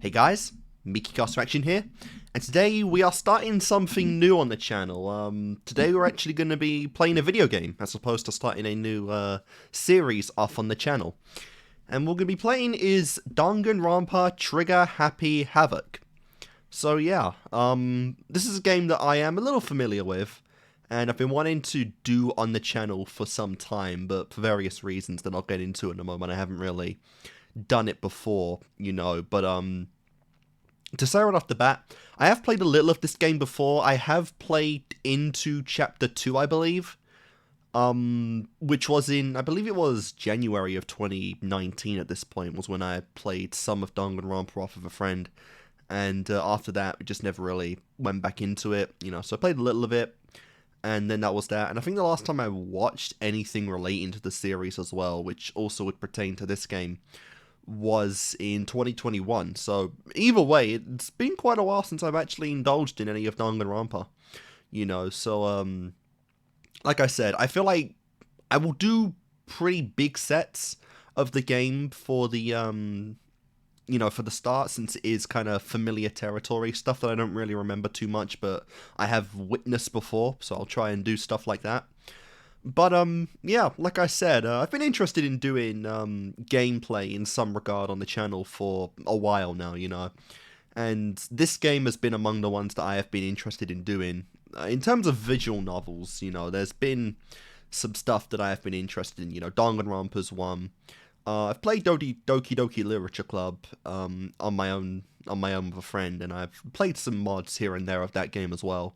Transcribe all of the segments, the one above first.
Hey guys, Mickey Action here, and today we are starting something new on the channel. Today we're actually going to be playing a video game, as opposed to starting a new series off on the channel. And what we're going to be playing is Danganronpa Trigger Happy Havoc. So yeah, this is a game that I am a little familiar with, and I've been wanting to do on the channel for some time, but for various reasons that I'll get into in a moment, I haven't really done it before, but to say right off the bat, I have played a little of this game before. I have played into Chapter 2, I believe, which was in, I believe it was January of 2019 at this point, was when I played some of Danganronpa off of a friend, and after that, we just never really went back into it, so I played a little of it, and then that was that, and I think the last time I watched anything relating to the series as well, which also would pertain to this game, was in 2021. So either way, it's been quite a while since I've actually indulged in any of Danganronpa. So like I said, I feel like I will do pretty big sets of the game for the for the start, since it is kind of familiar territory, stuff that I don't really remember too much, but I have witnessed before, so I'll try and do stuff like that. But, yeah, like I said, I've been interested in doing, gameplay in some regard on the channel for a while now, and this game has been among the ones that I have been interested in doing. In terms of visual novels, there's been some stuff that I have been interested in, Danganronpa's one. I've played Doki Doki Literature Club, on my own with a friend, and I've played some mods here and there of that game as well.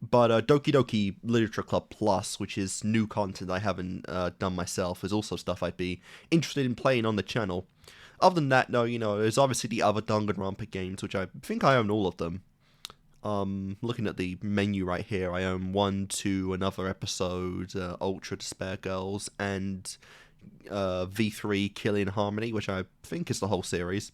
But Doki Doki Literature Club Plus, which is new content I haven't done myself, is also stuff I'd be interested in playing on the channel. Other than that, no, there's obviously the other Danganronpa games, which I think I own all of them. Looking at the menu right here, I own 1, 2, another episode, Ultra Despair Girls, and V3 Killing Harmony, which I think is the whole series.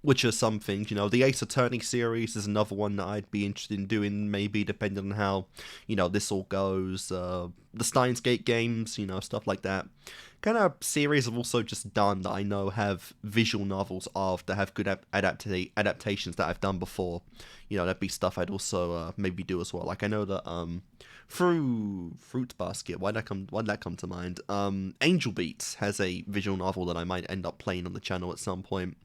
Which are some things, the Ace Attorney series is another one that I'd be interested in doing, maybe, depending on how, this all goes. The Steins Gate games, stuff like that. Kind of series I've also just done that I know have visual novels of, that have good adaptations that I've done before. That'd be stuff I'd also maybe do as well. Like, I know that, through Fruit Basket, why'd that come to mind? Angel Beats has a visual novel that I might end up playing on the channel at some point.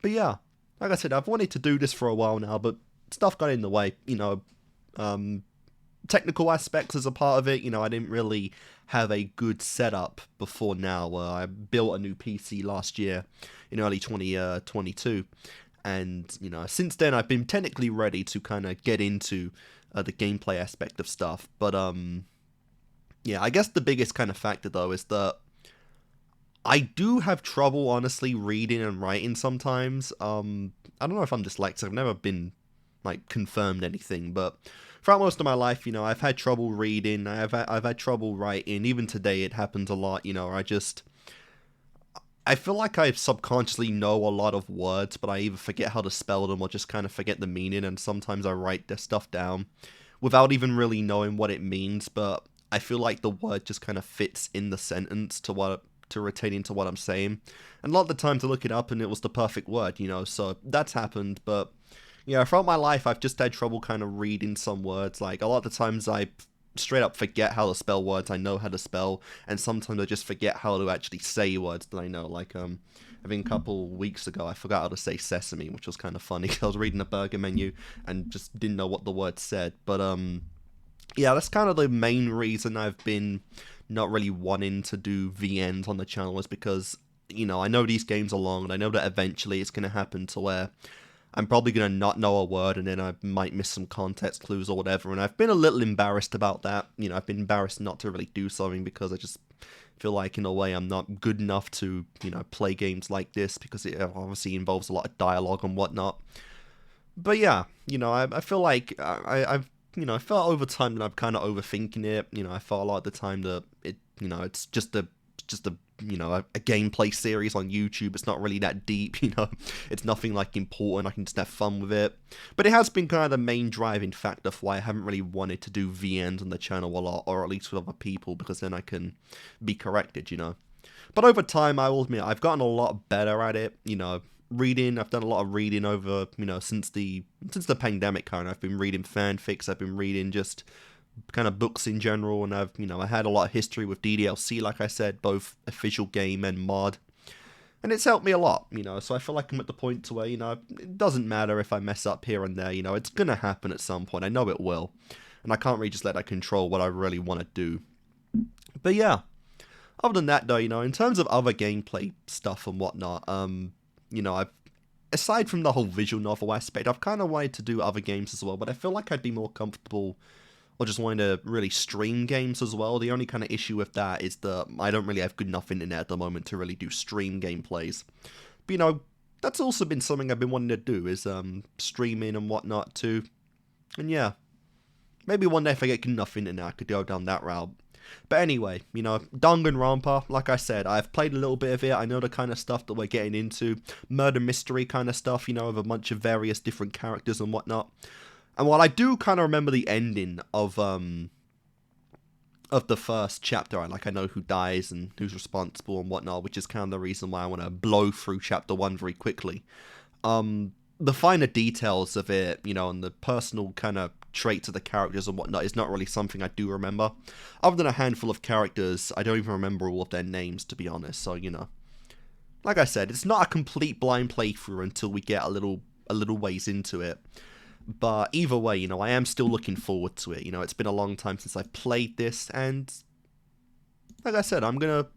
But yeah, like I said, I've wanted to do this for a while now, but stuff got in the way, technical aspects as a part of it, I didn't really have a good setup before now. I built a new PC last year in early 2022, and, since then I've been technically ready to kind of get into the gameplay aspect of stuff, but, yeah, I guess the biggest kind of factor, though, is that I do have trouble, honestly, reading and writing sometimes. I don't know if I'm dyslexic. I've never been, confirmed anything, but throughout most of my life, I've had trouble reading. I've had trouble writing. Even today, it happens a lot, I feel like I subconsciously know a lot of words, but I either forget how to spell them or just kind of forget the meaning, and sometimes I write this stuff down without even really knowing what it means, but I feel like the word just kind of fits in the sentence to retain into what I'm saying. And a lot of the times I look it up and it was the perfect word, so that's happened. But yeah, throughout my life I've just had trouble kind of reading some words. Like, a lot of the times I straight up forget how to spell words I know how to spell, and sometimes I just forget how to actually say words that I know. Like, I think a couple weeks ago I forgot how to say sesame, which was kind of funny because I was reading a burger menu and just didn't know what the word said. But yeah, that's kind of the main reason I've been not really wanting to do VNs on the channel, is because, I know these games are long, and I know that eventually it's going to happen to where I'm probably going to not know a word, and then I might miss some context clues or whatever, and I've been a little embarrassed about that. I've been embarrassed not to really do something, because I just feel like, in a way, I'm not good enough to, play games like this, because it obviously involves a lot of dialogue and whatnot. But yeah, I feel like I've I felt over time that I'm kind of overthinking it. I felt a lot of the time that it's just a a gameplay series on YouTube. It's not really that deep. It's nothing important. I can just have fun with it. But it has been kind of the main driving factor for why I haven't really wanted to do VNs on the channel a lot, or at least with other people, because then I can be corrected. But over time, I will admit, I've gotten a lot better at it. You know, reading, I've done a lot of reading over, you know, since the pandemic kind of. I've been reading fanfics, I've been reading just kind of books in general, and I had a lot of history with DDLC, like I said, both official game and mod. And it's helped me a lot, you know, so I feel like I'm at the point to where, you know, it doesn't matter if I mess up here and there, you know, it's gonna happen at some point, I know it will. And I can't really just let that control what I really want to do. But yeah, other than that though, you know, in terms of other gameplay stuff and whatnot, you know, aside from the whole visual novel aspect, I've kind of wanted to do other games as well, but I feel like I'd be more comfortable or just wanting to really stream games as well. The only kind of issue with that is that I don't really have good enough internet at the moment to really do stream gameplays. But, you know, that's also been something I've been wanting to do, is streaming and whatnot too. And yeah, maybe one day if I get good enough internet, I could go down that route. But anyway, you know, Danganronpa, like I said, I've played a little bit of it. I know the kind of stuff that we're getting into. Murder mystery kind of stuff, you know, with a bunch of various different characters and whatnot. And while I do kind of remember the ending of the first chapter, I know who dies and who's responsible and whatnot, which is kind of the reason why I want to blow through chapter 1 very quickly. The finer details of it, you know, and the personal kind of traits of the characters and whatnot is not really something I do remember. Other than a handful of characters, I don't even remember all of their names, to be honest. So, you know, like I said, it's not a complete blind playthrough until we get a little ways into it. But either way, you know, I am still looking forward to it. You know, it's been a long time since I've played this, and like I said, I'm gonna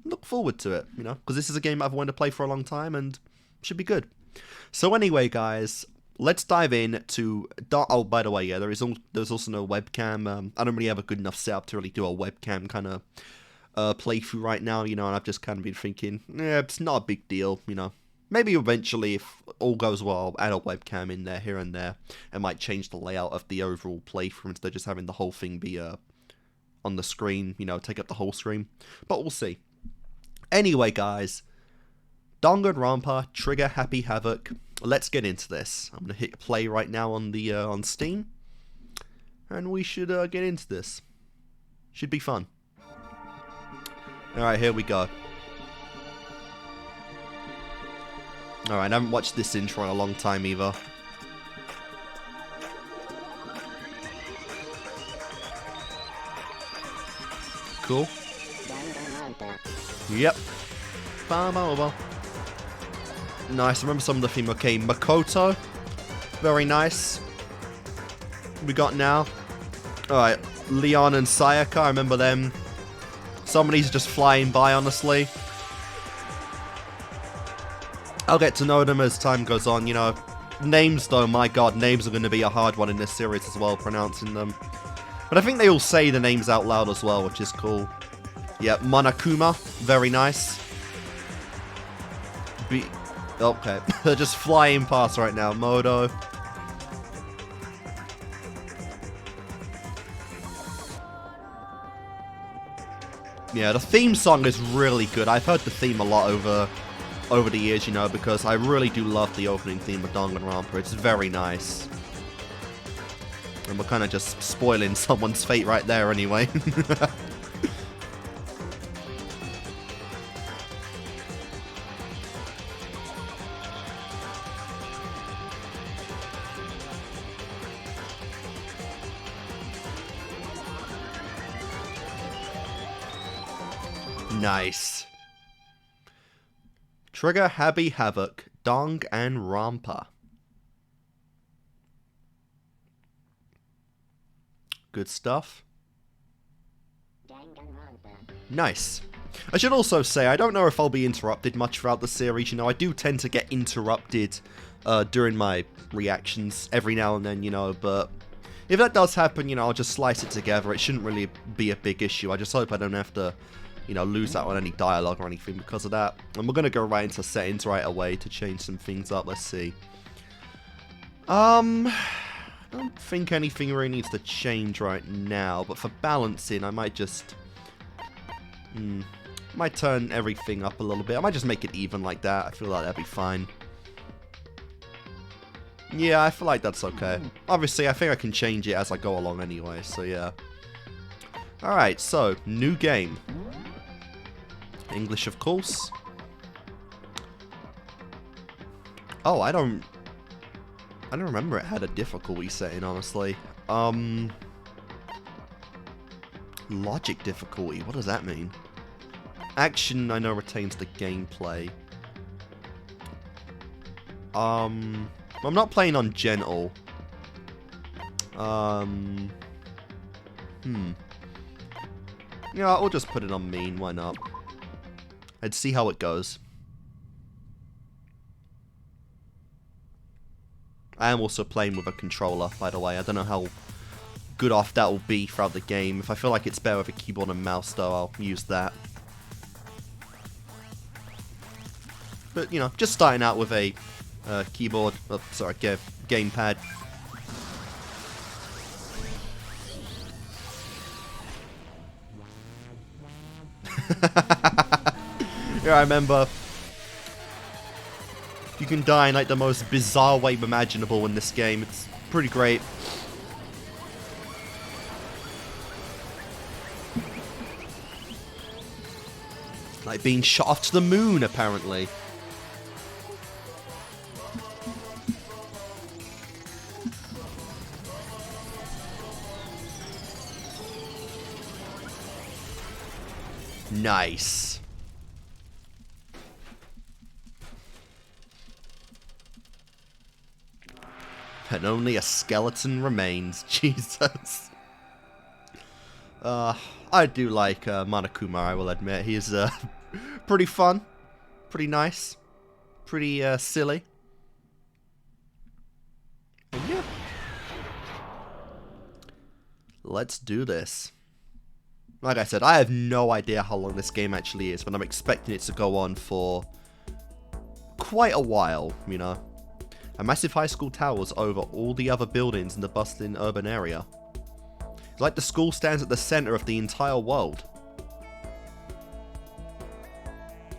look forward to it, you know, because this is a game I've wanted to play for a long time, and should be good. So anyway, guys, let's dive in to... Oh, by the way, yeah, there's also no webcam. I don't really have a good enough setup to really do a webcam kind of playthrough right now, you know, and I've just kind of been thinking, yeah, it's not a big deal, you know. Maybe eventually, if all goes well, I'll add a webcam in there, here and there. It might change the layout of the overall playthrough instead of just having the whole thing be on the screen, you know, take up the whole screen. But we'll see. Anyway, guys, Danganronpa, Trigger Happy Havoc. Let's get into this. I'm gonna hit play right now on the on Steam, and we should get into this. Should be fun. All right, here we go. Alright, I haven't watched this intro in a long time either. Cool. Yep. Nice, I remember some of the theme. Okay, Makoto. Very nice. We got now. Alright, Leon and Sayaka, I remember them. Some of these are just flying by, honestly. I'll get to know them as time goes on, you know. Names, though, my god, names are going to be a hard one in this series as well, pronouncing them. But I think they all say the names out loud as well, which is cool. Yeah, Monokuma, very nice. Okay, they're just flying past right now. Modo. Yeah, the theme song is really good. I've heard the theme a lot over the years, you know, because I really do love the opening theme of Danganronpa. It's very nice. And we're kind of just spoiling someone's fate right there anyway. Nice. Trigger Happy Havoc, Danganronpa. Good stuff. Nice. I should also say, I don't know if I'll be interrupted much throughout the series. You know, I do tend to get interrupted during my reactions every now and then, you know, but if that does happen, you know, I'll just slice it together. It shouldn't really be a big issue. I just hope I don't have to, you know, lose out on any dialogue or anything because of that. And we're going to go right into settings right away to change some things up. Let's see. I don't think anything really needs to change right now, but for balancing, I might just... might turn everything up a little bit. I might just make it even like that. I feel like that'd be fine. Yeah, I feel like that's okay. Obviously, I think I can change it as I go along anyway, so yeah. Alright, so, new game. English, of course. Oh, I don't remember it had a difficulty setting, honestly. Logic difficulty, what does that mean? Action, I know, retains the gameplay. I'm not playing on gentle. Yeah, I'll just put it on mean, why not? I'd see how it goes. I am also playing with a controller, by the way. I don't know how good off that will be throughout the game. If I feel like it's better with a keyboard and mouse, though, I'll use that. But, you know, just starting out with a keyboard, gamepad. Yeah, I remember. You can die in like the most bizarre way imaginable in this game. It's pretty great. Like being shot off to the moon, apparently. Nice. And only a skeleton remains. Jesus. I do like Monokuma, I will admit. He's pretty fun, pretty nice, pretty silly. And yeah. Let's do this. Like I said, I have no idea how long this game actually is, but I'm expecting it to go on for quite a while, you know. A massive high school towers over all the other buildings in the bustling urban area. It's like the school stands at the center of the entire world.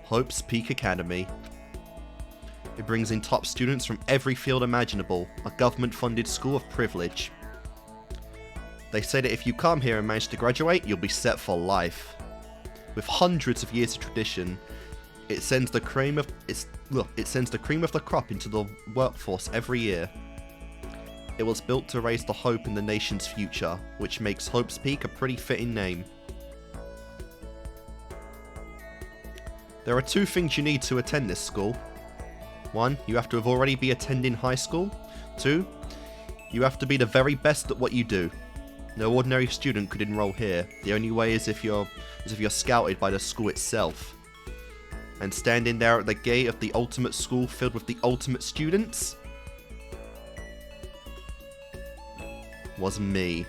Hope's Peak Academy. It brings in top students from every field imaginable, a government-funded school of privilege. They say that if you come here and manage to graduate, you'll be set for life. With hundreds of years of tradition, it sends the cream of the crop into the workforce every year. It was built to raise the hope in the nation's future, which makes Hope's Peak a pretty fitting name. There are two things you need to attend this school. 1, you have to have already be attending high school. 2, you have to be the very best at what you do. No ordinary student could enroll here. The only way is if you're scouted by the school itself. And standing there at the gate of the ultimate school filled with the ultimate students was me.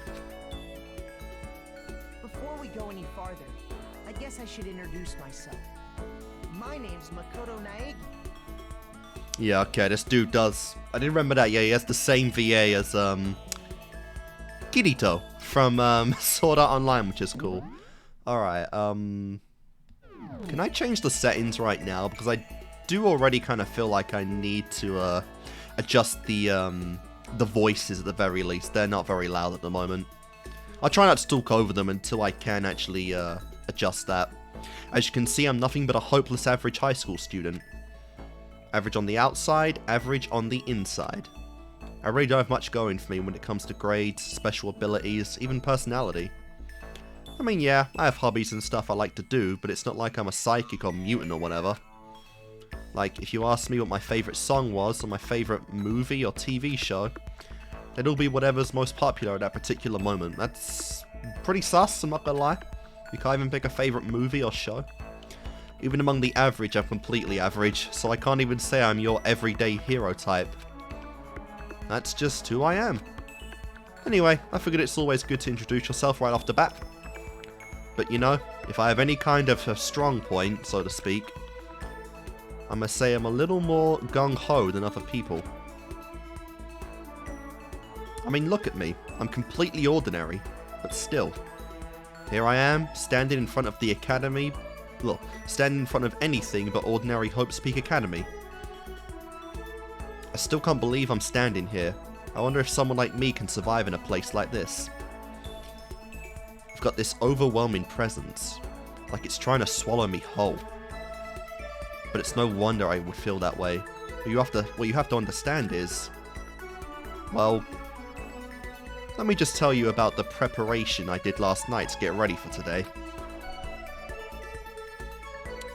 Before we go any farther, I guess I should introduce myself. My name's Makoto Naegi. Yeah, okay, this dude does. I didn't remember that. Yeah, he has the same VA as Kirito from Sword Art Online, which is cool. Alright, can I change the settings right now? Because I do already kind of feel like I need to adjust the voices at the very least. They're not very loud at the moment. I'll try not to talk over them until I can actually adjust that. As you can see, I'm nothing but a hopeless average high school student. Average on the outside, average on the inside. I really don't have much going for me when it comes to grades, special abilities, even personality. I mean, yeah, I have hobbies and stuff I like to do, but it's not like I'm a psychic or mutant or whatever. Like, if you ask me what my favourite song was, or my favourite movie or TV show, it'll be whatever's most popular at that particular moment. That's pretty sus, I'm not gonna lie. You can't even pick a favourite movie or show. Even among the average, I'm completely average, so I can't even say I'm your everyday hero type. That's just who I am. Anyway, I figured it's always good to introduce yourself right off the bat. But you know, if I have any kind of a strong point, so to speak, I must say I'm a little more gung-ho than other people. I mean, look at me. I'm completely ordinary, but still. Here I am, standing in front of the academy. Look, standing in front of anything but ordinary Hope's Peak Academy. I still can't believe I'm standing here. I wonder if someone like me can survive in a place like this. I've got this overwhelming presence, like it's trying to swallow me whole. but it's no wonder I would feel that way. What you have to understand is, well, let me just tell you about the preparation I did last night to get ready for today.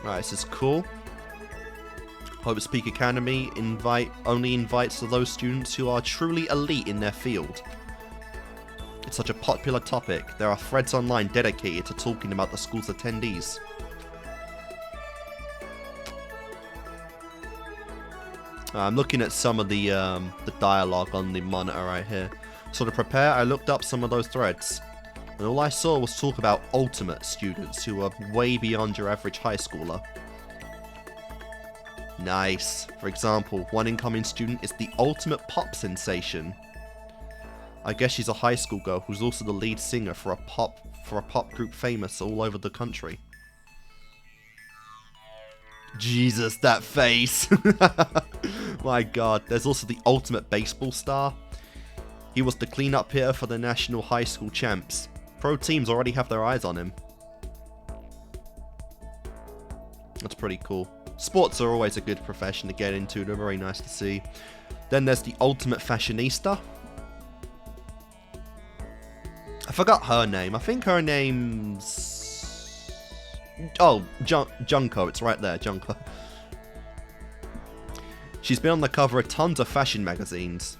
Right, this is cool. Hope Speak Academy only invites those students who are truly elite in their field. It's such a popular topic. There are threads online dedicated to talking about the school's attendees. I'm looking at some of the dialogue on the monitor right here. So to prepare, I looked up some of those threads. And all I saw was talk about ultimate students who are way beyond your average high schooler. Nice. For example, one incoming student is the ultimate pop sensation. I guess she's a high school girl who's also the lead singer for a pop group famous all over the country. Jesus, that face. My god. There's also the ultimate baseball star. He was the cleanup hitter for the national high school champs. Pro teams already have their eyes on him. That's pretty cool. Sports are always a good profession to get into. They're very nice to see. Then there's the ultimate fashionista. I forgot her name. I think her name's... Oh, Junko. It's right there, Junko. She's been on the cover of tons of fashion magazines.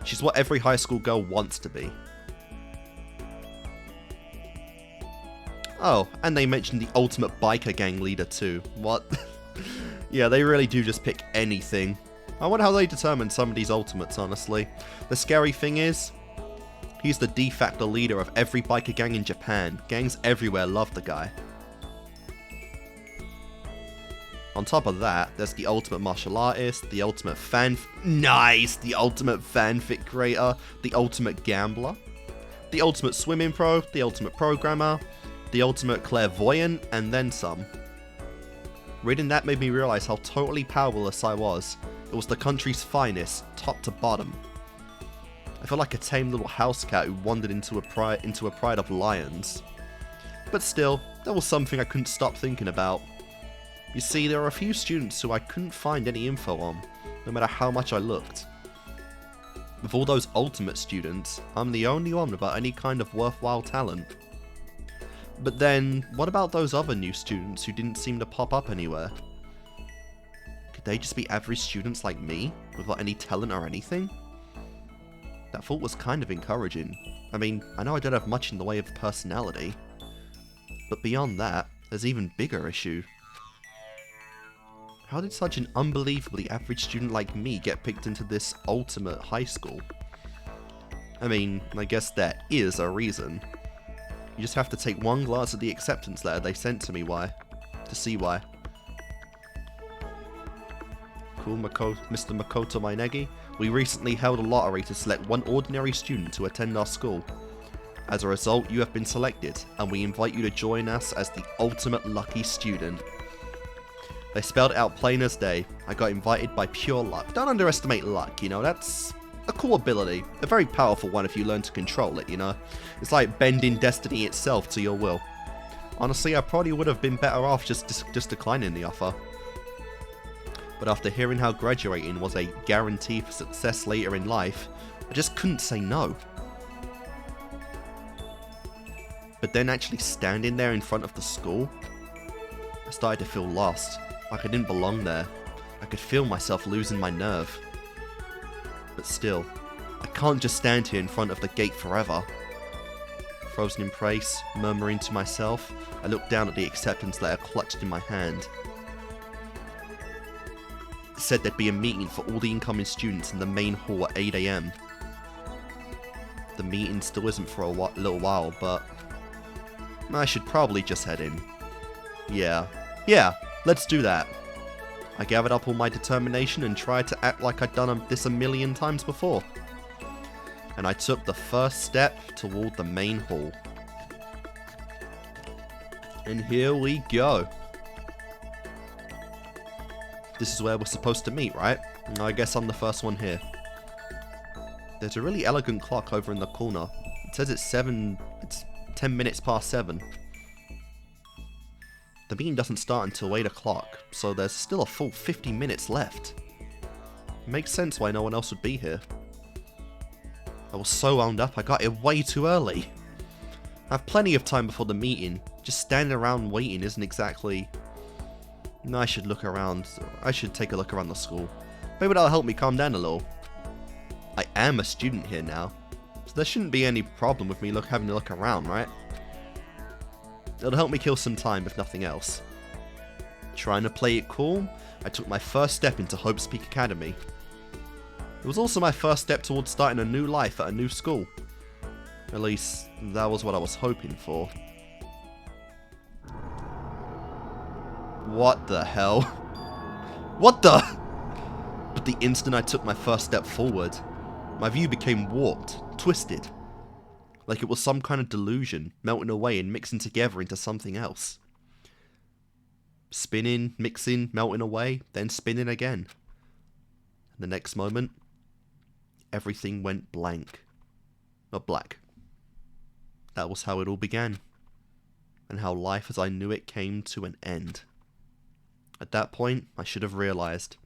She's what every high school girl wants to be. Oh, and they mentioned the ultimate biker gang leader too. What? Yeah, they really do just pick anything. I wonder how they determine some of these ultimates, honestly. The scary thing is, he's the de facto leader of every biker gang in Japan. Gangs everywhere love the guy. On top of that, there's the ultimate martial artist, the ultimate the ultimate fanfic creator, the ultimate gambler, the ultimate swimming pro, the ultimate programmer, the ultimate clairvoyant, and then some. Reading that made me realize how totally powerless I was. It was the country's finest, top to bottom. I felt like a tame little house cat who wandered into a pride of lions. But still, that was something I couldn't stop thinking about. You see, there are a few students who I couldn't find any info on, no matter how much I looked. With all those ultimate students, I'm the only one without any kind of worthwhile talent. But then, what about those other new students who didn't seem to pop up anywhere? Could they just be average students like me, without any talent or anything? That thought was kind of encouraging. I mean, I know I don't have much in the way of personality. But beyond that, there's an even bigger issue. How did such an unbelievably average student like me get picked into this ultimate high school? I mean, I guess there is a reason. You just have to take one glance at the acceptance letter they sent to me to see why. Cool, Mr. Makoto Mainegi. We recently held a lottery to select one ordinary student to attend our school. As a result, you have been selected, and we invite you to join us as the ultimate lucky student. They spelled it out plain as day. I got invited by pure luck. Don't underestimate luck, you know, that's a cool ability. A very powerful one if you learn to control it, you know. It's like bending destiny itself to your will. Honestly, I probably would have been better off just declining the offer. But after hearing how graduating was a guarantee for success later in life, I just couldn't say no. But then actually standing there in front of the school, I started to feel lost. Like I didn't belong there. I could feel myself losing my nerve. But still, I can't just stand here in front of the gate forever. Frozen in place, murmuring to myself, I looked down at the acceptance letter clutched in my hand. It said there'd be a meeting for all the incoming students in the main hall at 8 AM. The meeting still isn't for a little while, but I should probably just head in. Yeah, let's do that. I gathered up all my determination and tried to act like I'd done this a million times before. And I took the first step toward the main hall. And here we go. This is where we're supposed to meet, right? I guess I'm the first one here. There's a really elegant clock over in the corner. It says it's 10 minutes past 7. The meeting doesn't start until 8 o'clock, so there's still a full 50 minutes left. It makes sense why no one else would be here. I was so wound up, I got here way too early. I have plenty of time before the meeting. Just standing around waiting isn't exactly... No, I should look around. I should take a look around the school. Maybe that'll help me calm down a little. I am a student here now, so there shouldn't be any problem with me having to look around, right? It'll help me kill some time, if nothing else. Trying to play it cool, I took my first step into Hope's Peak Academy. It was also my first step towards starting a new life at a new school. At least, that was what I was hoping for. What the hell? What the? But the instant I took my first step forward, my view became warped, twisted. Like it was some kind of delusion, melting away and mixing together into something else. Spinning, mixing, melting away, then spinning again. The next moment, everything went blank. Not black. That was how it all began. And how life as I knew it came to an end. At that point, I should have realized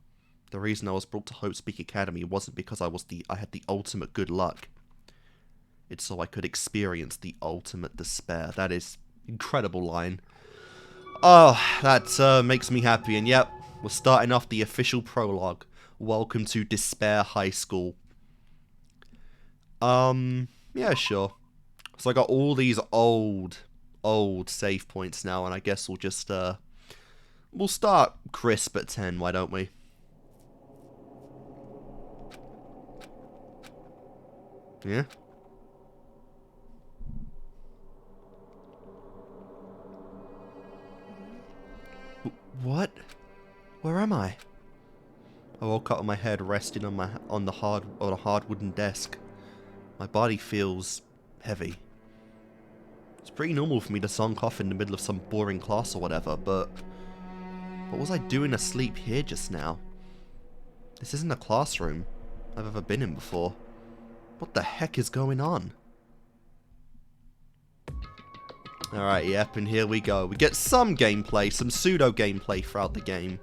the reason I was brought to Hope's Peak Academy wasn't because I had the ultimate good luck. It's so I could experience the ultimate despair. That is incredible line. Oh, that makes me happy. And yep, we're starting off the official prologue. Welcome to Despair High School. Yeah, sure. So I got all these old save points now, and I guess we'll just, we'll start crisp at 10, why don't we? Yeah? What? Where am I? I woke up with my head resting on a hard wooden desk. My body feels heavy. It's pretty normal for me to zonk off in the middle of some boring class or whatever, but what was I doing asleep here just now? This isn't a classroom I've ever been in before. What the heck is going on? Alright, yep, and here we go. We get some gameplay, some pseudo gameplay throughout the game.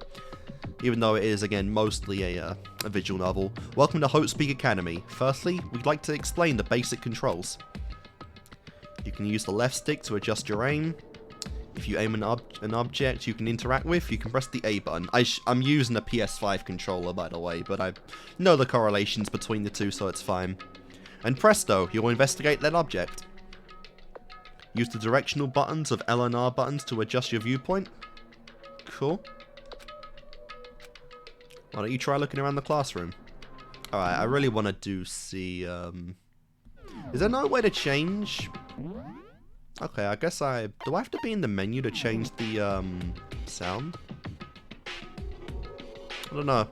Even though it is, again, mostly a visual novel. Welcome to Hope's Peak Academy. Firstly, we'd like to explain the basic controls. You can use the left stick to adjust your aim. If you aim an object you can interact with, you can press the A button. I'm using a PS5 controller, by the way, but I know the correlations between the two, so it's fine. And presto, you'll investigate that object. Use the directional buttons of L and R buttons to adjust your viewpoint. Cool. Why don't you try looking around the classroom? Alright, I really want to see, is there no way to change? Okay, I guess do I have to be in the menu to change the, sound? I don't know.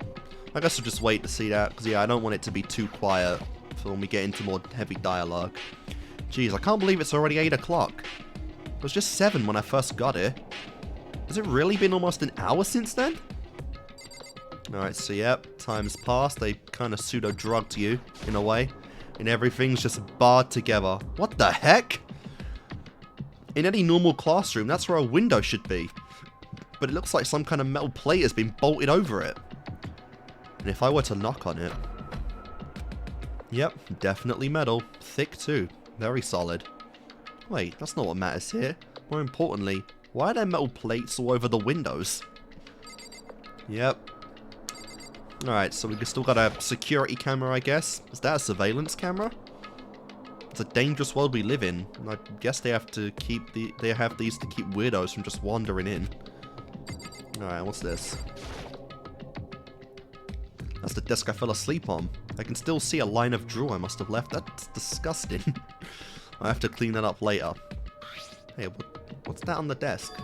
I guess I'll just wait to see that, because yeah, I don't want it to be too quiet for when we get into more heavy dialogue. Jeez, I can't believe it's already 8 o'clock. It was just 7 when I first got here. Has it really been almost an hour since then? Alright, so yep, time's passed. They kind of pseudo-drugged you, in a way. And everything's just barred together. What the heck? In any normal classroom, that's where a window should be. But it looks like some kind of metal plate has been bolted over it. And if I were to knock on it... Yep, definitely metal. Thick too. Very solid. Wait, that's not what matters here. More importantly, why are there metal plates all over the windows? Yep. Alright, so we still got a security camera, I guess. Is that a surveillance camera? It's a dangerous world we live in. I guess they have to keep they have these to keep weirdos from just wandering in. Alright, what's this? That's the desk I fell asleep on. I can still see a line of drool I must have left. That's disgusting. I have to clean that up later. Hey, what's that on the desk?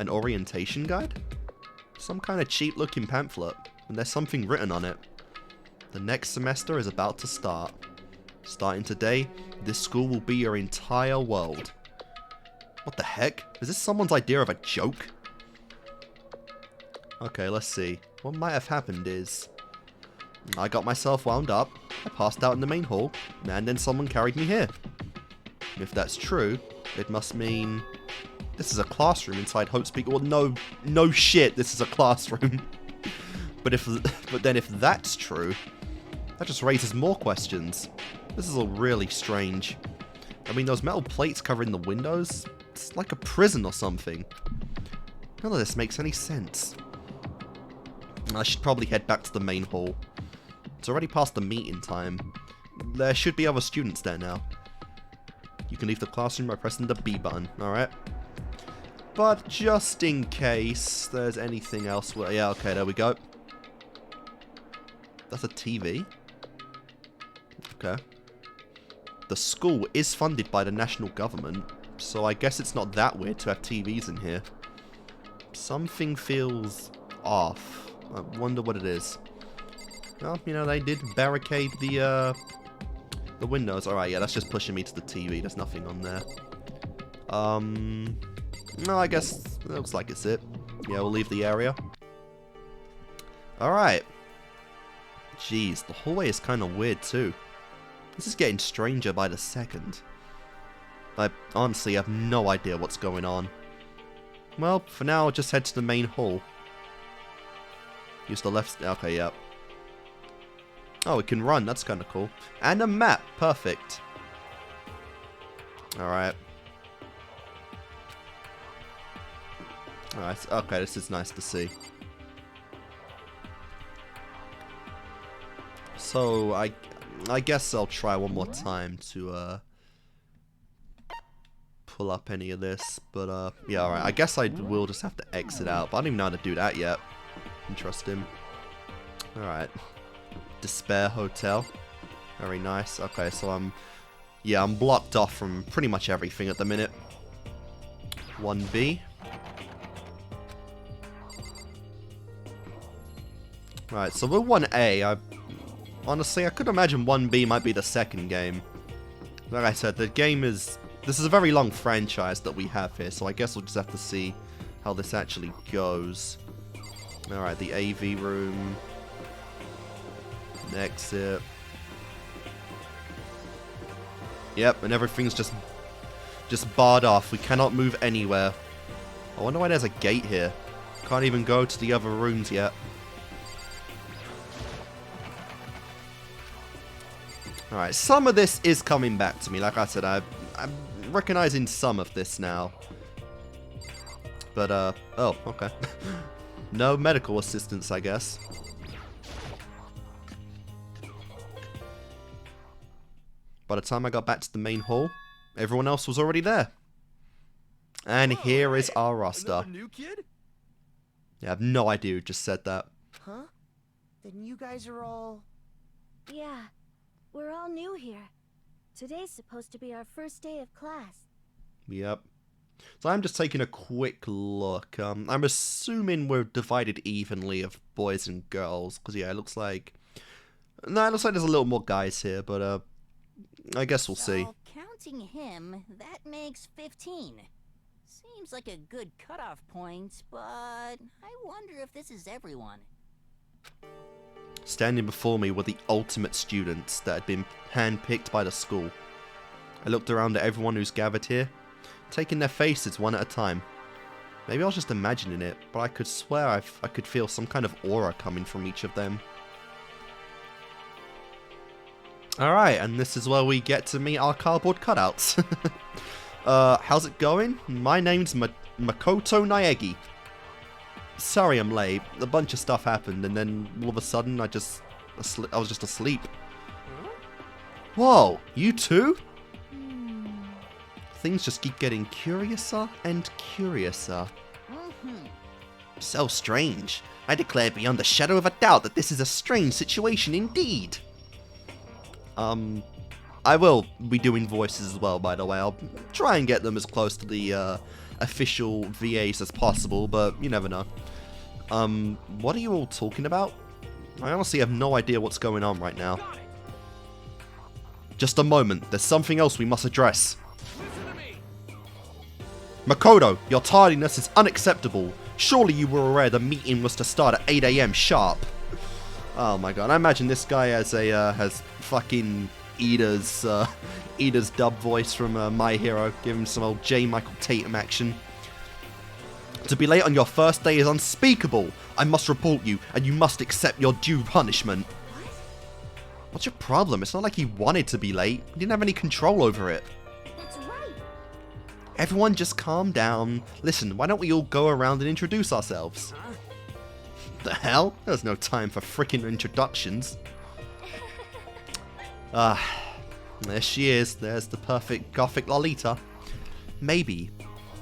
An orientation guide? Some kind of cheap looking pamphlet. And there's something written on it. The next semester is about to start. Starting today, this school will be your entire world. What the heck? Is this someone's idea of a joke? Okay, let's see. What might have happened is... I got myself wound up, I passed out in the main hall, and then someone carried me here. If that's true, it must mean... This is a classroom inside Hope's Well, no shit, this is a classroom. But then if that's true, that just raises more questions. This is all really strange. I mean, those metal plates covering the windows, it's like a prison or something. None of this makes any sense. I should probably head back to the main hall. It's already past the meeting time. There should be other students there now. You can leave the classroom by pressing the B button, alright? But just in case there's anything else, well, yeah, okay, there we go. That's a TV. Okay. The school is funded by the national government, so I guess it's not that weird to have TVs in here. Something feels off. I wonder what it is. Well, you know, they did barricade the windows. Alright, yeah, that's just pushing me to the TV. There's nothing on there. No, I guess it looks like it's it. Yeah, we'll leave the area. Alright. Jeez, the hallway is kind of weird too. This is getting stranger by the second. I honestly have no idea what's going on. Well, for now, I'll just head to the main hall. Use the left... Okay, yeah. Oh, we can run. That's kind of cool. And a map. Perfect. Alright. Alright, okay, this is nice to see. So, I guess I'll try one more time to, pull up any of this, but, yeah, alright, I guess I will just have to exit out, but I don't even know how to do that yet. Interesting. Alright. Despair Hotel. Very nice. Okay, so I'm blocked off from pretty much everything at the minute. 1B. Right, so with 1A, honestly, I could imagine 1B might be the second game. Like I said, this is a very long franchise that we have here, so I guess we'll just have to see how this actually goes. Alright, the AV room. Exit. Yep, and everything's just barred off. We cannot move anywhere. I wonder why there's a gate here. Can't even go to the other rooms yet. Alright, some of this is coming back to me. Like I said, I'm recognizing some of this now. But, oh, okay. No medical assistance, I guess. By the time I got back to the main hall, everyone else was already there. And here is our roster. New kid? Yeah, I have no idea who just said that. Huh? Then you guys are all... Yeah, we're all new here. Today's supposed to be our first day of class. Yep. So I'm just taking a quick look. I'm assuming we're divided evenly of boys and girls. Because, yeah, it looks like... No, it looks like there's a little more guys here, but, I guess we'll see. Counting him, that makes 15. Seems like a good cutoff point, but I wonder if this is everyone. Standing before me were the ultimate students that had been handpicked by the school. I looked around at everyone who's gathered here, taking their faces one at a time. Maybe I was just imagining it, but I could swear I could feel some kind of aura coming from each of them. Alright, and this is where we get to meet our cardboard cutouts. How's it going? My name's Makoto Naegi. Sorry I'm late. A bunch of stuff happened, and then all of a sudden I was just asleep. Whoa, you too? Things just keep getting curiouser and curiouser. So strange. I declare beyond a shadow of a doubt that this is a strange situation indeed. I will be doing voices as well, by the way. I'll try and get them as close to the official VAs as possible, but you never know. What are you all talking about? I honestly have no idea what's going on right now. Just a moment, there's something else we must address. Makoto, your tardiness is unacceptable. Surely you were aware the meeting was to start at 8 AM sharp. Oh my god, I imagine this guy has fucking Ida's dub voice from My Hero. Give him some old J. Michael Tatum action. To be late on your first day is unspeakable. I must report you, and you must accept your due punishment. What's your problem? It's not like he wanted to be late. He didn't have any control over it. That's right. Everyone just calm down. Listen, why don't we all go around and introduce ourselves? The hell? There's no time for frickin' introductions. There she is. There's the perfect gothic Lolita. Maybe.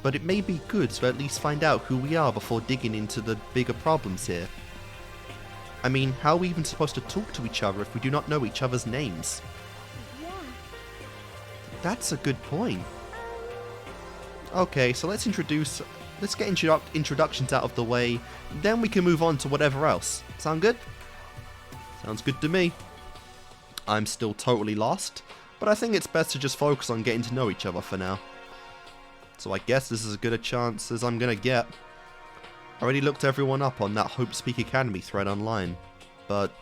But it may be good to at least find out who we are before digging into the bigger problems here. I mean, how are we even supposed to talk to each other if we do not know each other's names? Yeah. That's a good point. Okay, so let's get introductions out of the way, then we can move on to whatever else. Sound good? Sounds good to me. I'm still totally lost, but I think it's best to just focus on getting to know each other for now. So I guess this is as good a chance as I'm gonna get. I already looked everyone up on that Hope Speak Academy thread online, but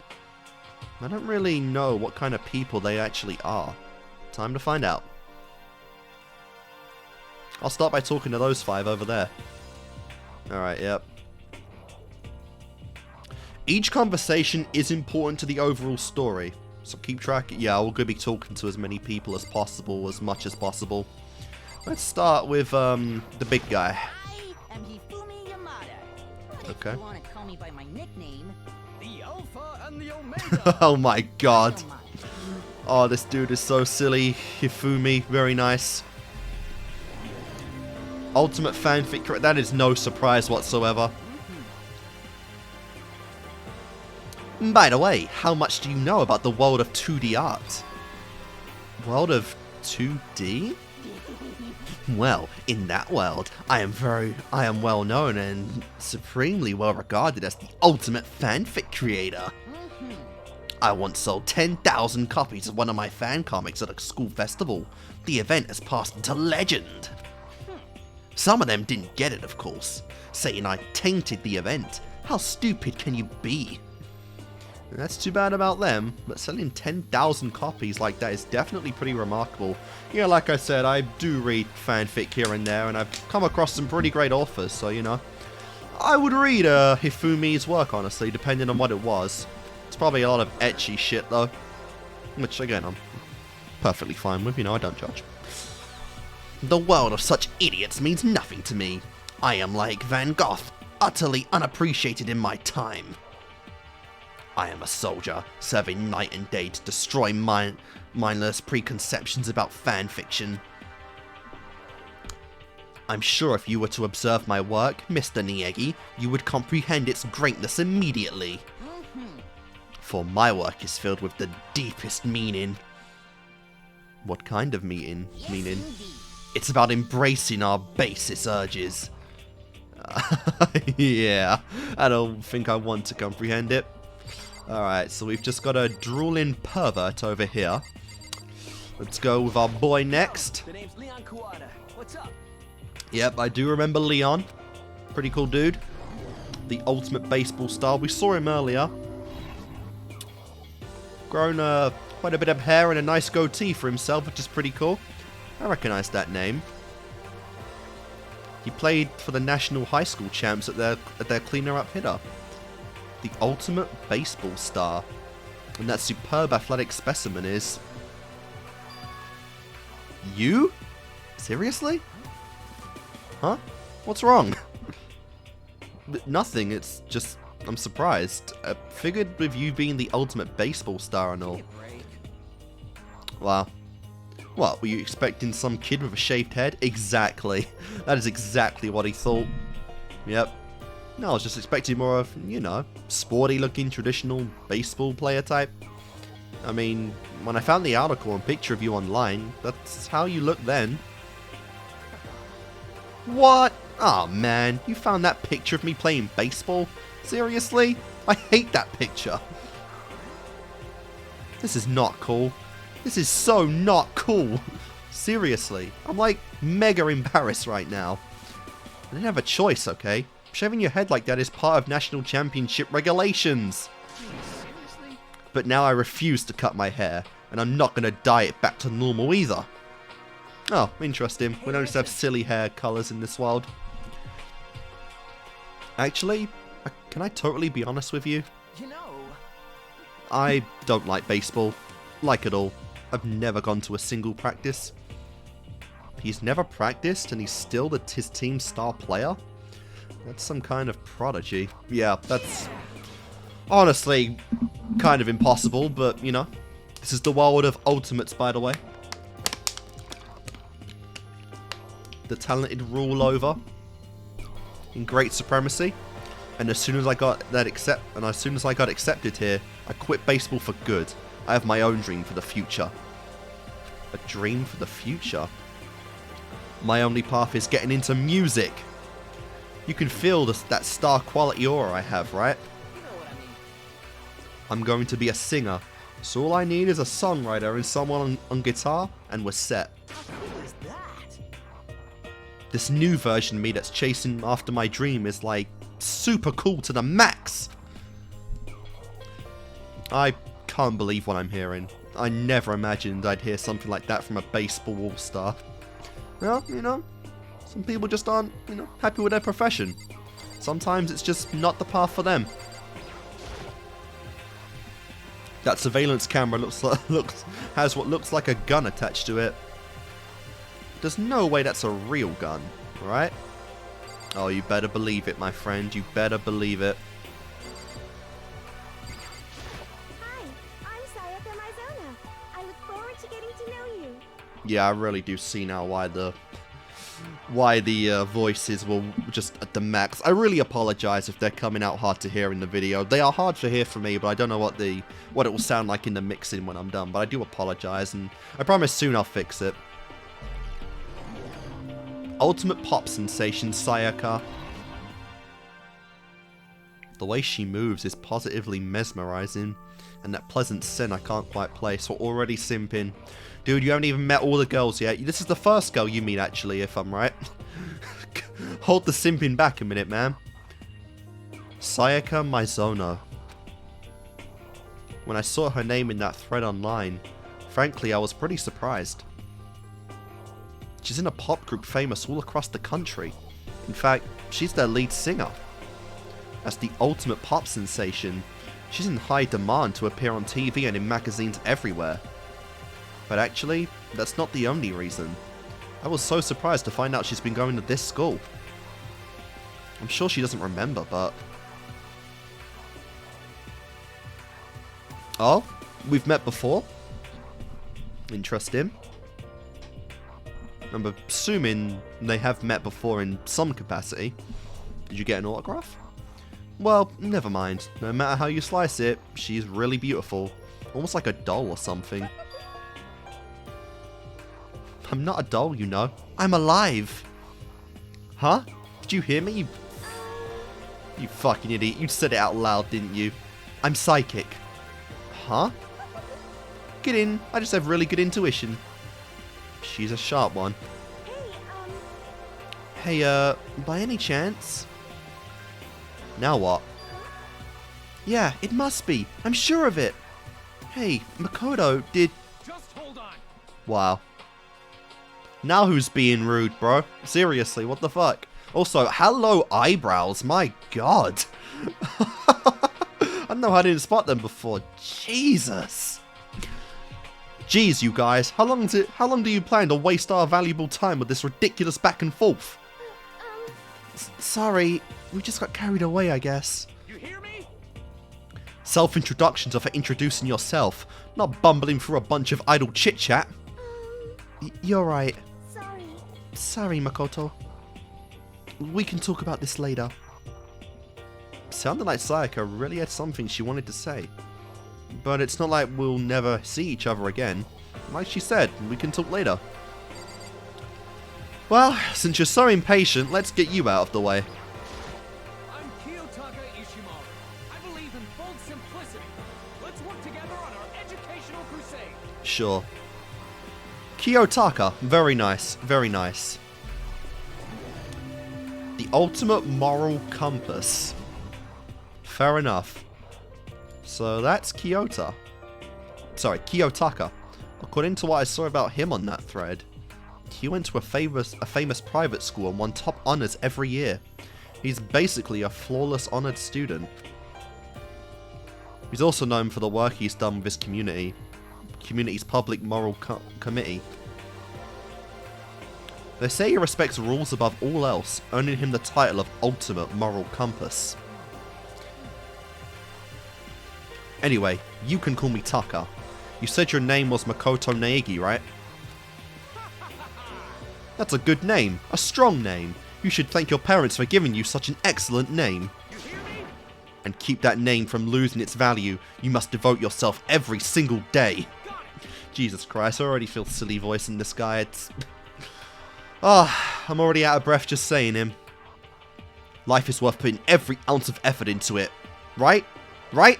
I don't really know what kind of people they actually are. Time to find out. I'll start by talking to those 5 over there. Alright, yep. Each conversation is important to the overall story, so keep track. Yeah, we're going to be talking to as many people as possible, as much as possible. Let's start with the big guy. I am Hifumi Yamada. But Okay. if you want to call me by my nickname, The Alpha and the Omega. Oh my god. come on. Oh, this dude is so silly. Hifumi, very nice. Ultimate fanfic, that is no surprise whatsoever. By the way, how much do you know about the world of 2D art? World of 2D? Well, in that world, I am well known and supremely well regarded as the ultimate fanfic creator. I once sold 10,000 copies of one of my fan comics at a school festival. The event has passed into legend. Some of them didn't get it, of course, saying I tainted the event. How stupid can you be? That's too bad about them, but selling 10,000 copies like that is definitely pretty remarkable. Yeah, like I said, I do read fanfic here and there, and I've come across some pretty great authors, so you know. I would read Hifumi's work, honestly, depending on what it was. It's probably a lot of ecchi shit, though. Which, again, I'm perfectly fine with, you know, I don't judge. The world of such idiots means nothing to me. I am like Van Gogh, utterly unappreciated in my time. I am a soldier, serving night and day to destroy mindless preconceptions about fanfiction. I'm sure if you were to observe my work, Mr. Niegi, you would comprehend its greatness immediately. For my work is filled with the deepest meaning. What kind of meaning? Indeed. It's about embracing our basest urges. Yeah, I don't think I want to comprehend it. Alright, so we've just got a drooling pervert over here. Let's go with our boy next. The name's Leon Kuwata. What's up? Yep, I do remember Leon. Pretty cool dude. The ultimate baseball star. We saw him earlier. Grown quite a bit of hair and a nice goatee for himself, which is pretty cool. I recognize that name. He played for the national high school champs at their cleaner-up hitter. The ultimate baseball star. And that superb athletic specimen is... you? Seriously? Huh? What's wrong? Nothing, it's just... I'm surprised. I figured with you being the ultimate baseball star and all. Wow. What, were you expecting some kid with a shaved head? Exactly. That is exactly what he thought. Yep. No, I was just expecting more of, you know, sporty looking traditional baseball player type. I mean, when I found the article and picture of you online, that's how you look then. What? Oh man, you found that picture of me playing baseball? Seriously? I hate that picture. This is not cool. This is so not cool. Seriously, I'm like mega embarrassed right now. I didn't have a choice, okay? Shaving your head like that is part of national championship regulations. Seriously? But now I refuse to cut my hair, and I'm not going to dye it back to normal either. Oh, interesting. We don't just have silly hair colours in this world. Actually, can I totally be honest with you? You know, I don't like baseball. Like at all. I've never gone to a single practice. He's never practiced and he's still his team's star player? That's some kind of prodigy. Yeah, that's honestly kind of impossible, but you know, this is the world of ultimates, by the way. The talented rule over in great supremacy. And as soon as I got accepted here, I quit baseball for good. I have my own dream for the future. A dream for the future? My only path is getting into music. You can feel that star quality aura I have, right? you know what I mean. I'm going to be a singer. So all I need is a songwriter and someone on guitar, and we're set. How cool is that? This new version of me that's chasing after my dream is like super cool to the max. I can't believe what I'm hearing. I never imagined I'd hear something like that from a baseball all-star. Well, you know, some people just aren't, you know, happy with their profession. Sometimes it's just not the path for them. That surveillance camera has what looks like a gun attached to it. There's no way that's a real gun, right? Oh, you better believe it, my friend. You better believe it. Hi, I'm Sayaka Maizona. I look forward to getting to know you. Yeah, I really do see now why the voices were just at the max. I really apologize if they're coming out hard to hear in the video. They are hard to hear for me, but I don't know what it will sound like in the mixing when I'm done. But I do apologize, and I promise soon I'll fix it. Ultimate pop sensation Sayaka. The way she moves is positively mesmerizing, and that pleasant scent I can't quite place. We're already simping. Dude, you haven't even met all the girls yet. This is the first girl you meet, actually, if I'm right. Hold the simping back a minute, man. Sayaka Maizona. When I saw her name in that thread online, frankly, I was pretty surprised. She's in a pop group famous all across the country. In fact, she's their lead singer. As the ultimate pop sensation, she's in high demand to appear on TV and in magazines everywhere. But actually, that's not the only reason. I was so surprised to find out she's been going to this school. I'm sure she doesn't remember, but... Oh, we've met before? Interesting. I'm assuming they have met before in some capacity. Did you get an autograph? Well, never mind. No matter how you slice it, she's really beautiful. Almost like a doll or something. I'm not a doll, you know. I'm alive. Huh? Did you hear me? You fucking idiot. You said it out loud, didn't you? I'm psychic. Huh? Get in. I just have really good intuition. She's a sharp one. Hey, by any chance? Now what? Yeah, it must be. I'm sure of it. Hey, Makoto, did... Just hold on. Wow. Now who's being rude, bro? Seriously, what the fuck? Also, hello eyebrows, my god. I know I didn't spot them before. Jesus. Jeez, you guys, how long do you plan to waste our valuable time with this ridiculous back and forth? Sorry, we just got carried away, I guess. You hear me? Self-introductions are for introducing yourself, not bumbling through a bunch of idle chit-chat. You're right. Sorry. Sorry, Makoto. We can talk about this later. Sounded like Sayaka really had something she wanted to say. But it's not like we'll never see each other again. Like she said, we can talk later. Well, since you're so impatient, let's get you out of the way. I'm Kiyotaka Ishimaru. I believe in full simplicity. Let's work together on our educational crusade. Sure. Kiyotaka, very nice, very nice. The ultimate moral compass. Fair enough. So that's Kiyotaka. According to what I saw about him on that thread, he went to a famous private school and won top honors every year. He's basically a flawless honored student. He's also known for the work he's done with his community's public moral committee. They say he respects rules above all else, earning him the title of Ultimate Moral Compass. Anyway, you can call me Taka. You said your name was Makoto Naegi, right? That's a good name, a strong name. You should thank your parents for giving you such an excellent name. And keep that name from losing its value, you must devote yourself every single day. Jesus Christ, I already feel silly voicing this guy. It's... I'm already out of breath just saying him. Life is worth putting every ounce of effort into it. Right? Right?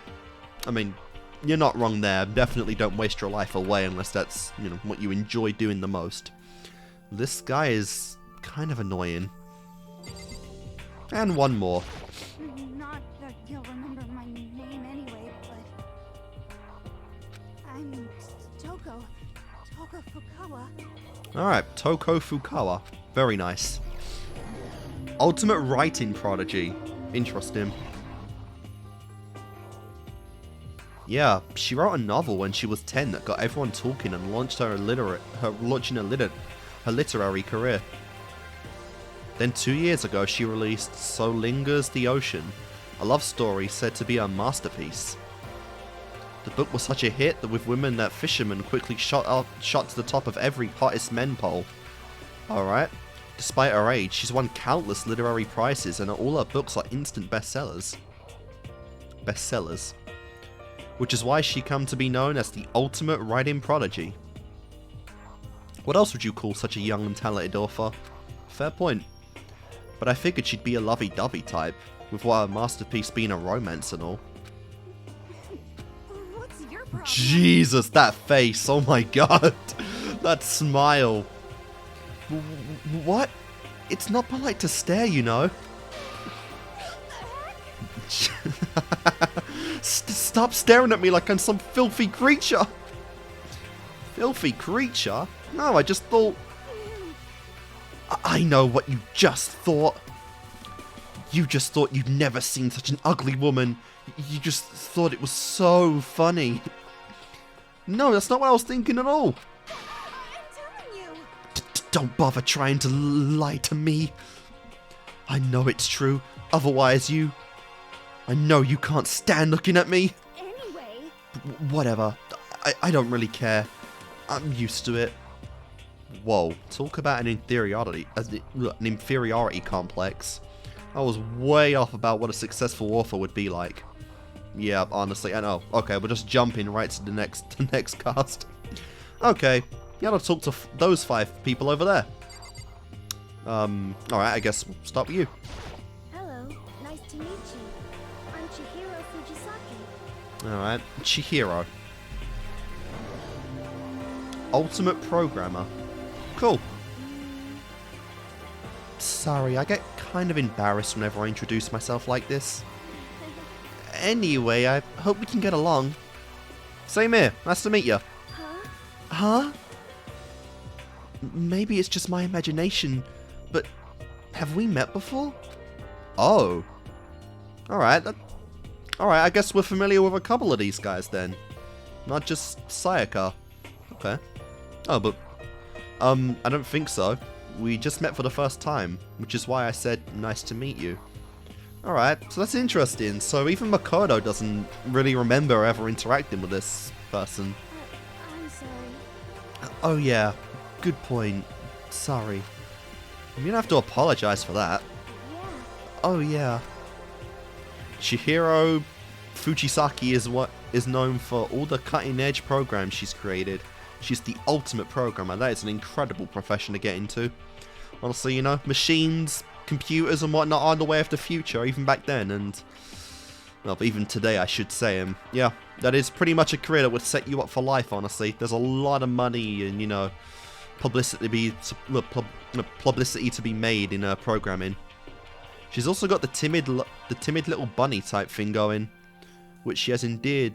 I mean, you're not wrong there. Definitely don't waste your life away unless that's, you know, what you enjoy doing the most. This guy is kind of annoying. And one more. Not that you'll remember my name anyway, but... I'm Toko Fukawa. Alright, Toko Fukawa. Very nice. Ultimate writing prodigy. Interesting. Yeah, she wrote a novel when she was 10 that got everyone talking and launched her literary career. Then 2 years ago she released So Lingers the Ocean, a love story said to be a masterpiece. The book was such a hit that with women that fishermen quickly shot to the top of every hottest men poll. Alright. Despite her age, she's won countless literary prizes and all her books are instant bestsellers. Which is why she come to be known as the ultimate writing prodigy. What else would you call such a young and talented author? Fair point. But I figured she'd be a lovey-dovey type, with what her masterpiece being a romance and all. What's your problem? Jesus, that face, oh my god. That smile. What? It's not polite to stare, you know. Stop staring at me like I'm some filthy creature. Filthy creature? No, I just thought... I know what you just thought. You just thought you'd never seen such an ugly woman. You just thought it was so funny. No, that's not what I was thinking at all. I'm telling you. Don't bother trying to lie to me. I know it's true. Otherwise I know you can't stand looking at me. Anyway. Whatever. I don't really care. I'm used to it. Whoa. Talk about an inferiority complex. I was way off about what a successful author would be like. Yeah, honestly, I know. Okay, we're just jumping right to the next cast. Okay, you gotta talk to those 5 people over there. Alright, I guess we'll start with you. Hello, nice to meet you. I'm Chihiro Fujisaki. Alright, Chihiro. Ultimate programmer. Cool. Sorry, I get kind of embarrassed whenever I introduce myself like this. Anyway, I hope we can get along. Same here, nice to meet you. Huh? Huh? Maybe it's just my imagination, but have we met before? Oh. Alright, I guess we're familiar with a couple of these guys then. Not just Sayaka. Okay. Oh, but, I don't think so. We just met for the first time, which is why I said nice to meet you. Alright, so that's interesting. So even Makoto doesn't really remember ever interacting with this person. I'm sorry. Oh yeah, good point. Sorry. You don't have to apologize for that. Yeah. Oh yeah. Chihiro Fujisaki is known for all the cutting-edge programs she's created. She's the ultimate programmer. That is an incredible profession to get into. Honestly, you know, machines, computers and whatnot are the way of the future, even back then, and... well, even today, I should say. Yeah, that is pretty much a career that would set you up for life, honestly. There's a lot of money and, you know, publicity to be made in programming. She's also got the timid little bunny type thing going, which has endeared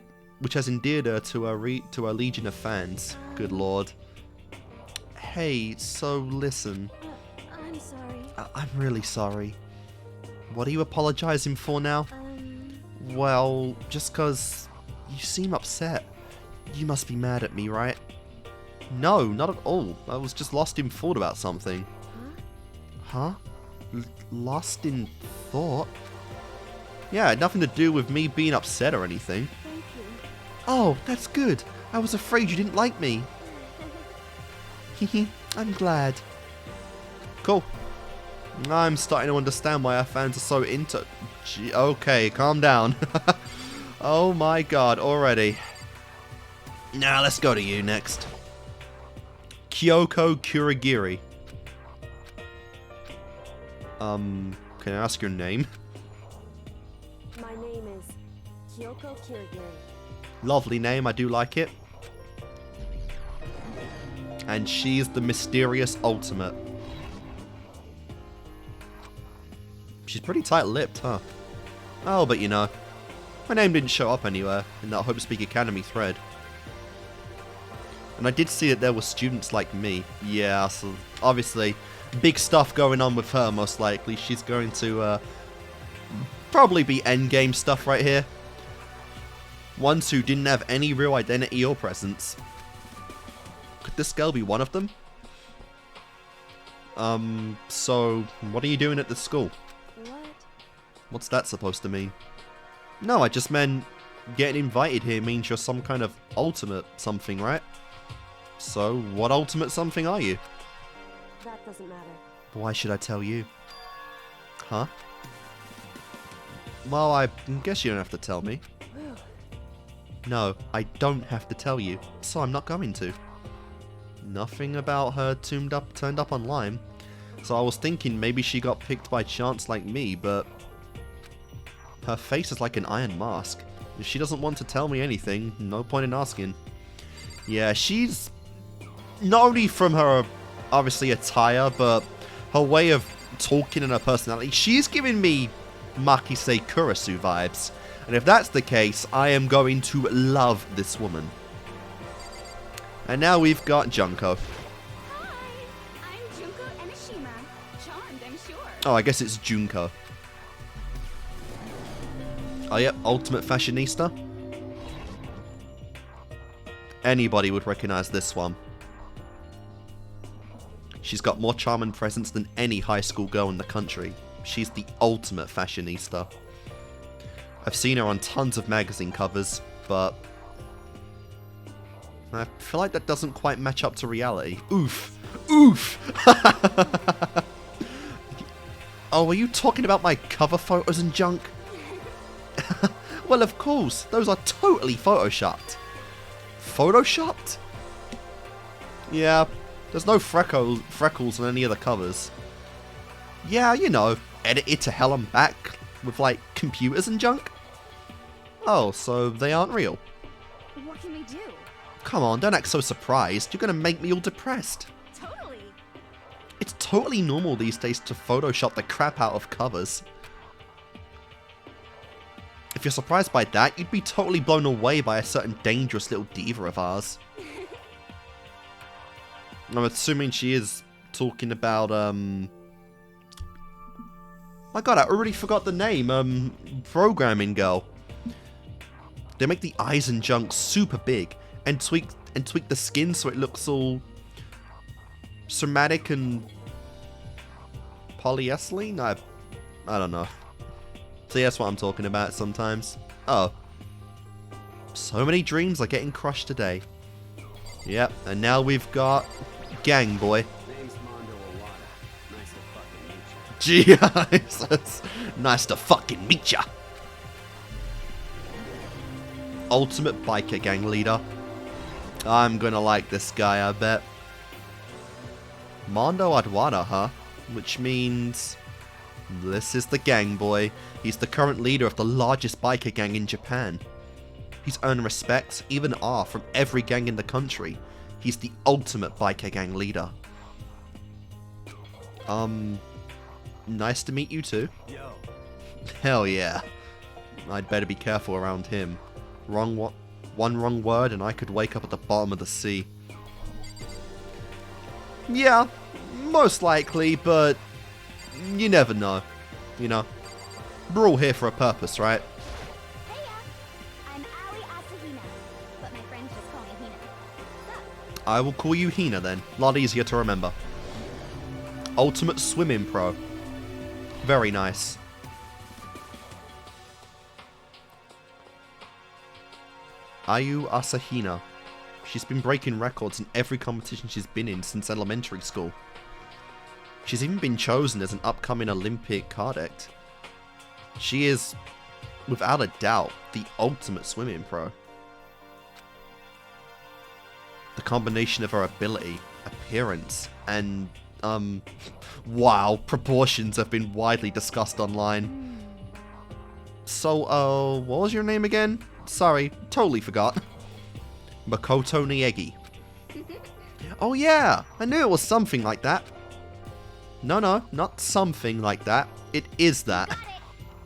her to her legion of fans. Good lord. Hey, so listen. I'm sorry. I'm really sorry. What are you apologizing for now? Well, just 'cause you seem upset. You must be mad at me, right? No, not at all. I was just lost in thought about something. Huh? Lost in thought? Yeah, it had nothing to do with me being upset or anything. Thank you. Oh, that's good. I was afraid you didn't like me. Hehe, I'm glad. Cool. I'm starting to understand why our fans are so into... Gee, okay, calm down. Oh my god, already. Now let's go to you next. Kyoko Kurogiri. Can I ask your name? My name is Kyoko Kirigiri. Lovely name, I do like it. And she's the mysterious ultimate. She's pretty tight-lipped, huh? Oh, but you know, my name didn't show up anywhere in that Hope Speak Academy thread. And I did see that there were students like me. Yeah, so obviously, big stuff going on with her, most likely. She's going to probably be endgame stuff right here. Ones who didn't have any real identity or presence. Could this girl be one of them? So, what are you doing at the school? What? What's that supposed to mean? No, I just meant getting invited here means you're some kind of ultimate something, right? So, what ultimate something are you? That doesn't matter. Why should I tell you? Huh? Well, I guess you don't have to tell me. No, I don't have to tell you, so I'm not going to. Nothing about her turned up online. So I was thinking maybe she got picked by chance like me, but her face is like an iron mask. If she doesn't want to tell me anything, no point in asking. Yeah, she's not only from her obviously attire, but her way of talking and her personality. She's giving me Makise Kurisu vibes. And if that's the case, I am going to love this woman. And now we've got Junko. Hi, I'm Junko Enoshima. Charmed, I'm sure. Oh, I guess it's Junko. Oh, yep, ultimate fashionista. Anybody would recognize this one. She's got more charm and presence than any high school girl in the country. She's the ultimate fashionista. I've seen her on tons of magazine covers, but I feel like that doesn't quite match up to reality. Oof. Oof! Oh, are you talking about my cover photos and junk? Well, of course. Those are totally photoshopped. Photoshopped? Yeah, there's no freckles on any of the covers. Yeah, you know, edited to hell and back with, like, computers and junk. Oh, so they aren't real. What can we do? Come on, don't act so surprised. You're gonna make me all depressed. Totally. It's totally normal these days to Photoshop the crap out of covers. If you're surprised by that, you'd be totally blown away by a certain dangerous little diva of ours. I'm assuming she is talking about, my god, I already forgot the name, programming girl. They make the eyes and junk super big, and tweak the skin so it looks all somatic and polyethylene? I don't know. See, that's what I'm talking about sometimes. Oh. So many dreams are getting crushed today. Yep, and now we've got Gang Boy. Name's Mondo Owada. Nice to fucking meet you. Jesus. Nice to fucking meet ya. Ultimate biker gang leader. I'm gonna like this guy, I bet. Mondo Adwada, huh? Which means this is the gang boy. He's the current leader of the largest biker gang in Japan. He's earned respect, even awe, from every gang in the country. He's the ultimate biker gang leader. Nice to meet you too. Yo. Hell yeah. I'd better be careful around him. One wrong word and I could wake up at the bottom of the sea. Yeah, most likely, but you never know. You know? We're all here for a purpose, right? Heya! I'm Ali Asahina, but my friends just call me Hina. Sup? I will call you Hina then. A lot easier to remember. Ultimate Swimming Pro. Very nice. Ayu Asahina. She's been breaking records in every competition she's been in since elementary school. She's even been chosen as an upcoming Olympic cadet. She is, without a doubt, the ultimate swimming pro. The combination of her ability, appearance, and, wow, proportions have been widely discussed online. So, what was your name again? Sorry, totally forgot. Makoto Naegi. Oh yeah, I knew it was something like that. No, not something like that. It is that.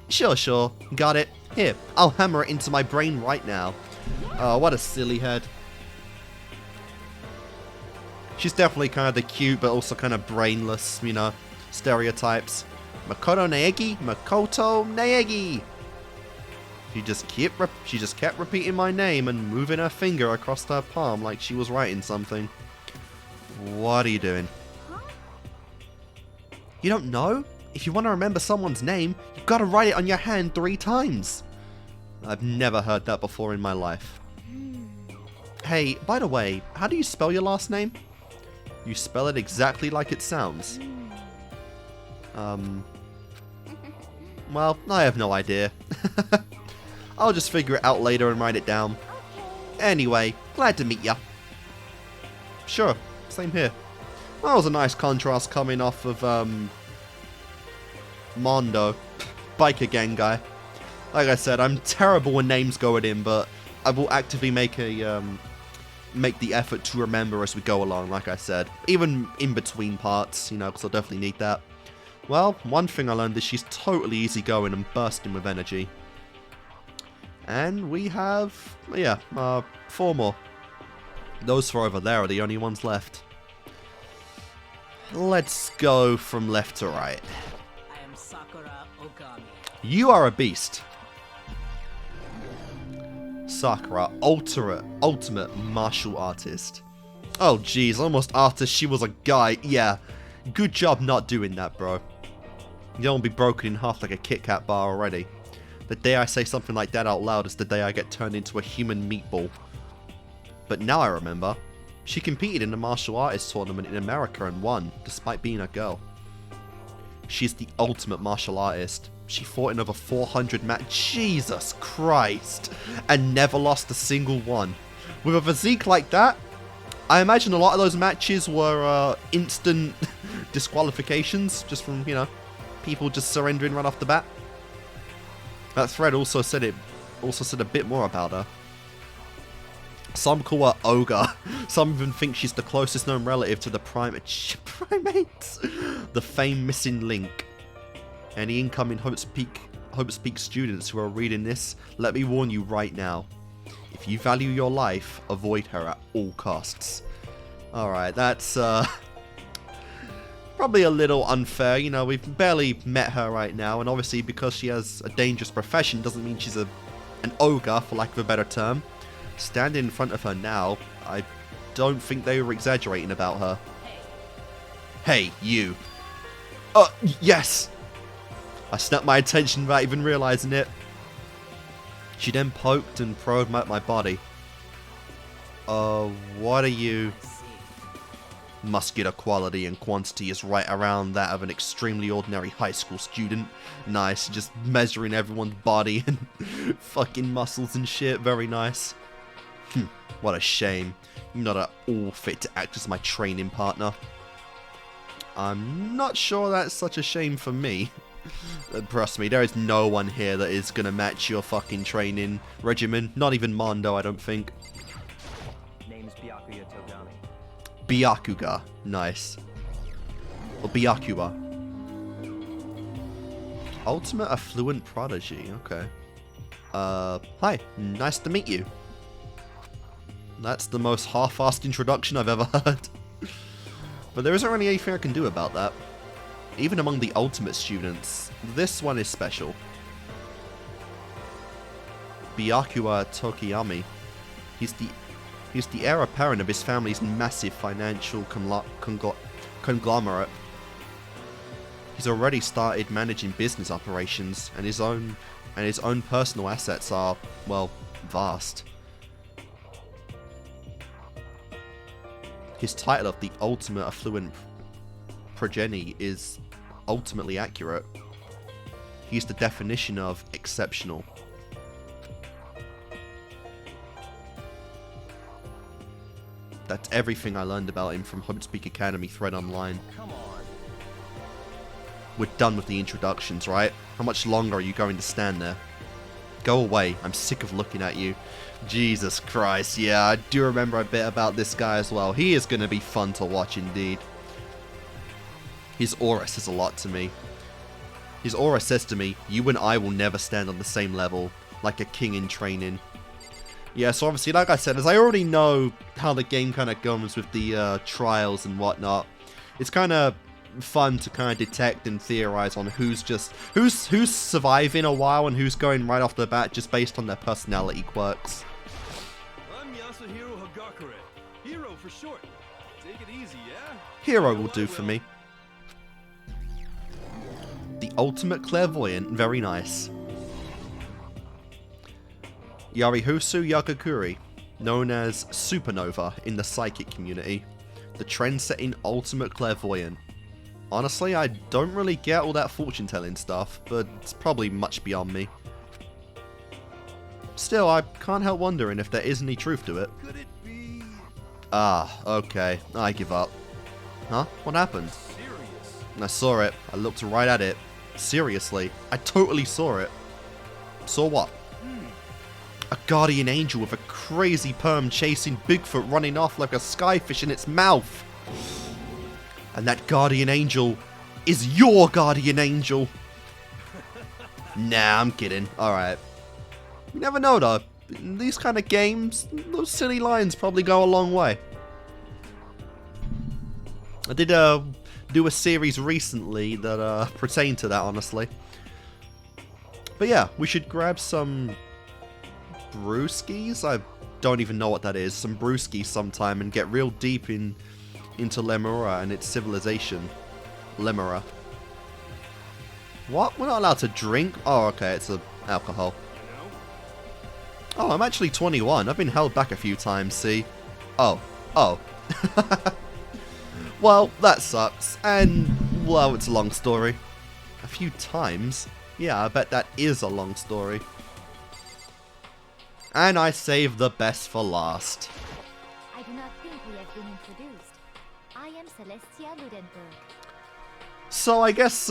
Sure, got it. Here, I'll hammer it into my brain right now. Oh, what a silly head. She's definitely kind of the cute, but also kind of brainless, you know, stereotypes. Makoto Naegi. She just kept repeating my name and moving her finger across her palm like she was writing something. What are you doing? You don't know? If you want to remember someone's name, you've got to write it on your hand 3 times. I've never heard that before in my life. Hey, by the way, how do you spell your last name? You spell it exactly like it sounds. Well, I have no idea. I'll just figure it out later and write it down. Anyway, glad to meet ya. Sure, same here. That was a nice contrast coming off of, Mondo. Biker gang guy. Like I said, I'm terrible when names go in, but I will actively make the effort to remember as we go along, like I said. Even in between parts, you know, because I'll definitely need that. Well, one thing I learned is she's totally easygoing and bursting with energy. And we have, 4 more. Those 4 over there are the only ones left. Let's go from left to right. I am Sakura Okami. You are a beast. Sakura, ultimate martial artist. Oh jeez, almost after she was a guy. Yeah, good job not doing that, bro. You don't be broken in half like a Kit Kat bar already. The day I say something like that out loud is the day I get turned into a human meatball. But now I remember, she competed in a martial arts tournament in America and won, despite being a girl. She's the ultimate martial artist. She fought in over 400 matches. Jesus Christ! And never lost a single one. With a physique like that, I imagine a lot of those matches were instant disqualifications, just from, you know, people just surrendering right off the bat. That thread also said a bit more about her. Some call her Ogre. Some even think she's the closest known relative to the primates. The famed missing link. Any incoming Hope Speak students who are reading this, let me warn you right now. If you value your life, avoid her at all costs. Alright, that's probably a little unfair. You know, we've barely met her right now, and obviously because she has a dangerous profession doesn't mean she's an ogre, for lack of a better term. Standing in front of her now, I don't think they were exaggerating about her. Hey, you. Yes! I snapped my attention without even realizing it. She then poked and probed my body. What are you? Muscular quality and quantity is right around that of an extremely ordinary high school student. Nice, just measuring everyone's body and fucking muscles and shit. Very nice. What a shame. You're not at all fit to act as my training partner. I'm not sure that's such a shame for me. Trust me, there is no one here that is gonna match your fucking training regimen. Not even Mondo, I don't think. Name's Byakuya Togami. Byakuga. Nice. Or Byakuba. Ultimate Affluent Prodigy. Okay. Hi. Nice to meet you. That's the most half-assed introduction I've ever heard. But there isn't really anything I can do about that. Even among the ultimate students, this one is special. Byakuya Tokiyami. He's the heir apparent of his family's massive financial conglomerate. He's already started managing business operations, and his own personal assets are, well, vast. His title of the ultimate affluent progeny is ultimately accurate. He's the definition of exceptional. That's everything I learned about him from Hobspeak Academy thread online. Come on. We're done with the introductions, right? How much longer are you going to stand there? Go away, I'm sick of looking at you. Jesus Christ, yeah, I do remember a bit about this guy as well. He is going to be fun to watch indeed. His aura says a lot to me. His aura says to me, you and I will never stand on the same level, like a king in training. Yeah, so obviously, like I said, as I already know how the game kind of goes with the trials and whatnot, it's kind of fun to kind of detect and theorize on who's surviving a while and who's going right off the bat just based on their personality quirks. I'm Yasuhiro Hagakure. Hero for short. Take it easy, yeah? Hero will do for me. The ultimate clairvoyant, very nice. Yarihusu Yagakuri, known as Supernova in the psychic community, the trend-setting ultimate clairvoyant. Honestly, I don't really get all that fortune-telling stuff, but it's probably much beyond me. Still, I can't help wondering if there is any truth to it. Could it be Ah, okay, I give up. Huh? What happened? serious? I saw it. I looked right at it. Seriously, I totally saw it. Saw what? A guardian angel with a crazy perm chasing Bigfoot running off like a skyfish in its mouth. And that guardian angel is your guardian angel. Nah, I'm kidding. Alright. You never know though. In these kind of games, those silly lines probably go a long way. I did do a series recently that pertained to that, honestly. But yeah, we should grab some brewskis? I don't even know what that is. Some brewskis sometime and get real deep into Lemura and its civilization. Lemura. What? We're not allowed to drink? Oh, okay, it's alcohol. Oh, I'm actually 21. I've been held back a few times, see? Oh. Well, that sucks. And, well, it's a long story. A few times? Yeah, I bet that is a long story. And I saved the best for last. I do not think we have been introduced. I am Celestia Ludenberg. So I guess,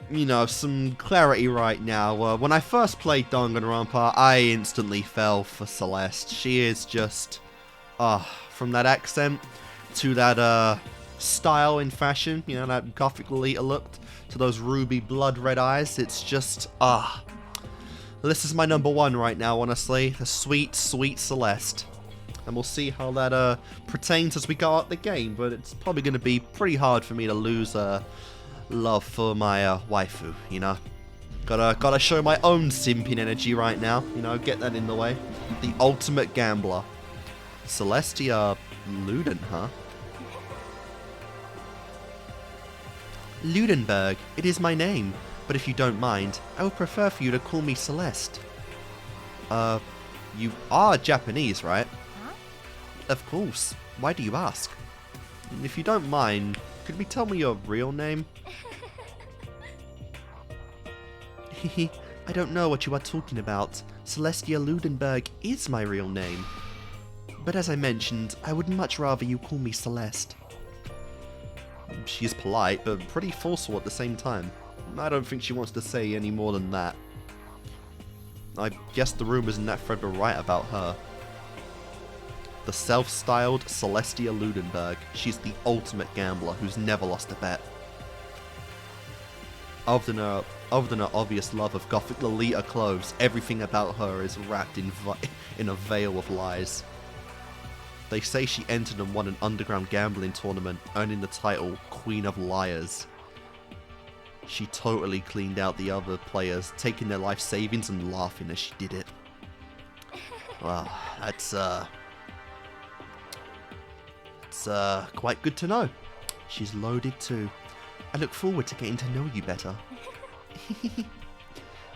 you know, some clarity right now. When I first played Danganronpa, I instantly fell for Celeste. She is just, from that accent to that style and fashion, you know, that gothic Lolita look, to those ruby blood red eyes, it's just, this is my number one right now, honestly. The sweet, sweet Celeste. And we'll see how that pertains as we go out the game, but it's probably going to be pretty hard for me to lose love for my waifu, you know. Gotta show my own simping energy right now, you know, get that in the way. The ultimate gambler. Celestia Luden, huh? Ludenberg, it is my name, but if you don't mind, I would prefer for you to call me Celeste. You are Japanese, right? Huh? Of course. Why do you ask? If you don't mind, could we tell me your real name? Hehe, I don't know what you are talking about. Celestia Ludenberg is my real name. But as I mentioned, I would much rather you call me Celeste. She's polite, but pretty forceful at the same time. I don't think she wants to say any more than that. I guess the rumors in that thread were right about her. The self-styled Celestia Ludenberg. She's the ultimate gambler who's never lost a bet. Other than her obvious love of gothic Lolita clothes, everything about her is wrapped in a veil of lies. They say she entered and won an underground gambling tournament, earning the title Queen of Liars. She totally cleaned out the other players, taking their life savings and laughing as she did it. Wow, that's quite good to know. She's loaded too. I look forward to getting to know you better.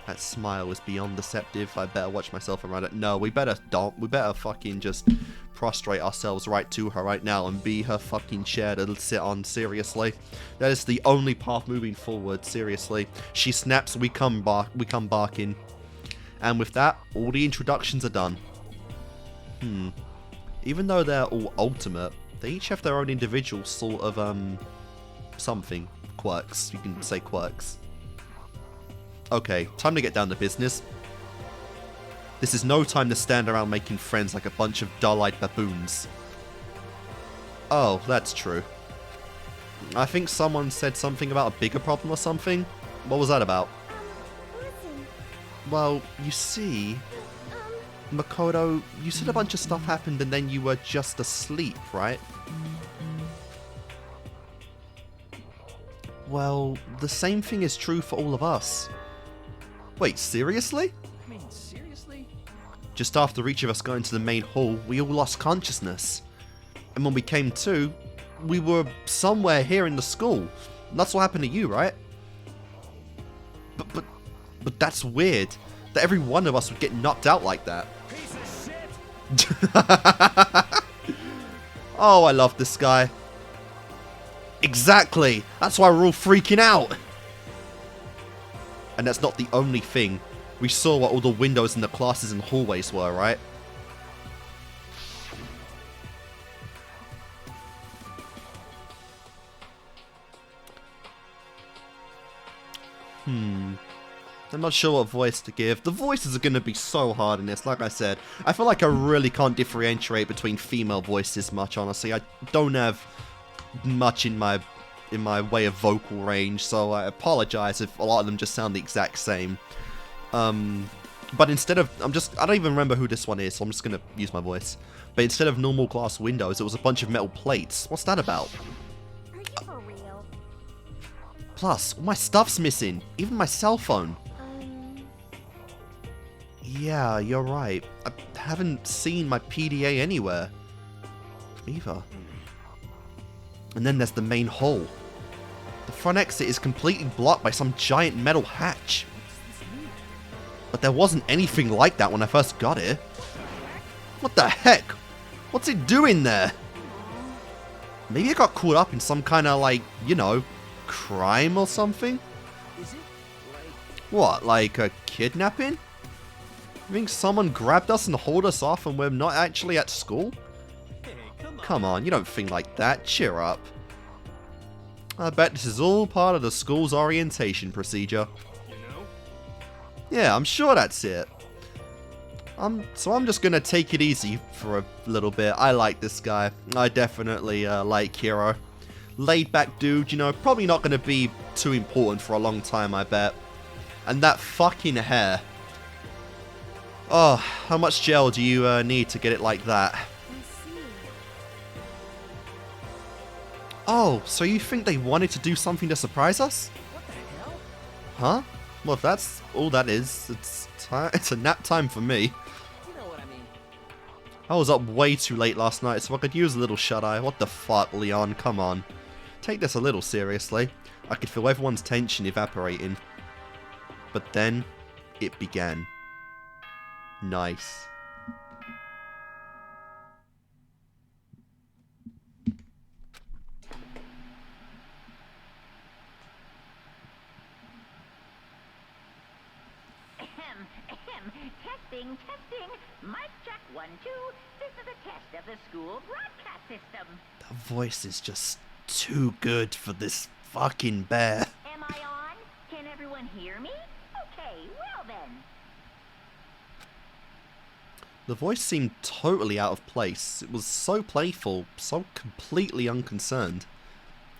That smile was beyond deceptive. I better watch myself around it. No, we better don't. We better fucking just prostrate ourselves right to her right now and be her fucking chair to sit on, seriously. That is the only path moving forward, seriously. She snaps, we come barking. And with that, all the introductions are done. Even though they're all ultimate, they each have their own individual sort of, something. Quirks. You can say quirks. Okay, time to get down to business. This is no time to stand around making friends like a bunch of dull-eyed baboons. Oh, that's true. I think someone said something about a bigger problem or something. What was that about? Listen. Well, you see, Makoto, you said a bunch of stuff happened and then you were just asleep, right? Well, the same thing is true for all of us. Wait, seriously? I mean, seriously? Just after each of us got into the main hall, we all lost consciousness. And when we came to, we were somewhere here in the school. And that's what happened to you, right? But that's weird. That every one of us would get knocked out like that. Piece of shit! Oh, I love this guy. Exactly! That's why we're all freaking out! And that's not the only thing. We saw what all the windows in the classes and hallways were, right? I'm not sure what voice to give. The voices are going to be so hard in this, like I said. I feel like I really can't differentiate between female voices much, honestly. I don't have much in my way of vocal range, so I apologize if a lot of them just sound the exact same. But instead of, I don't even remember who this one is, so I'm just gonna use my voice. But instead of normal glass windows, it was a bunch of metal plates. What's that about? Are you for real? Plus, all my stuff's missing, even my cell phone. Yeah, you're right. I haven't seen my PDA anywhere. Either. And then there's the main hall. The front exit is completely blocked by some giant metal hatch. But there wasn't anything like that when I first got here. What the heck? What's it doing there? Maybe it got caught up in some kind of, like, you know, crime or something? Is it What, like a kidnapping? You think someone grabbed us and hauled us off and we're not actually at school? Hey, come on. Come on, you don't think like that. Cheer up. I bet this is all part of the school's orientation procedure. You know? Yeah, I'm sure that's it. So I'm just gonna take it easy for a little bit. I like this guy. I definitely like Hiro. Laid back dude, you know, probably not gonna be too important for a long time, I bet. And that fucking hair. Oh, how much gel do you need to get it like that? I see. Oh, so you think they wanted to do something to surprise us? What the hell? Huh? Well, if that's all that is, it's a nap time for me. You know what I mean. I was up way too late last night, so I could use a little shut-eye. What the fuck, Leon? Come on. Take this a little seriously. I could feel everyone's tension evaporating. But then, it began. Nice. Testing, testing. Mic check 1, 2. This is a test of the school broadcast system. The voice is just too good for this fucking bear. Am I on? Can everyone hear me? Okay, well then. The voice seemed totally out of place. It was so playful, so completely unconcerned.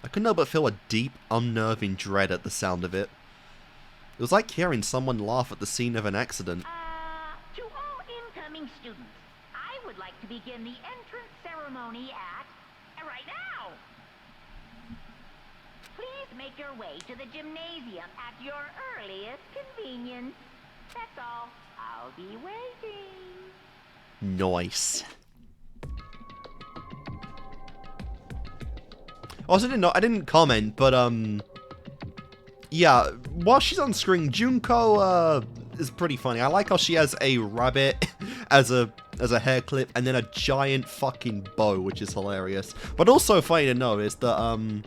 I couldn't help but feel a deep, unnerving dread at the sound of it. It was like hearing someone laugh at the scene of an accident. To all incoming students, I would like to begin the entrance ceremony at right now. please make your way to the gymnasium at your earliest convenience. That's all. I'll be waiting. Nice. Also, I didn't comment, but yeah, while she's on screen, Junko is pretty funny. I like how she has a rabbit as a hair clip and then a giant fucking bow, which is hilarious. But also funny to know is that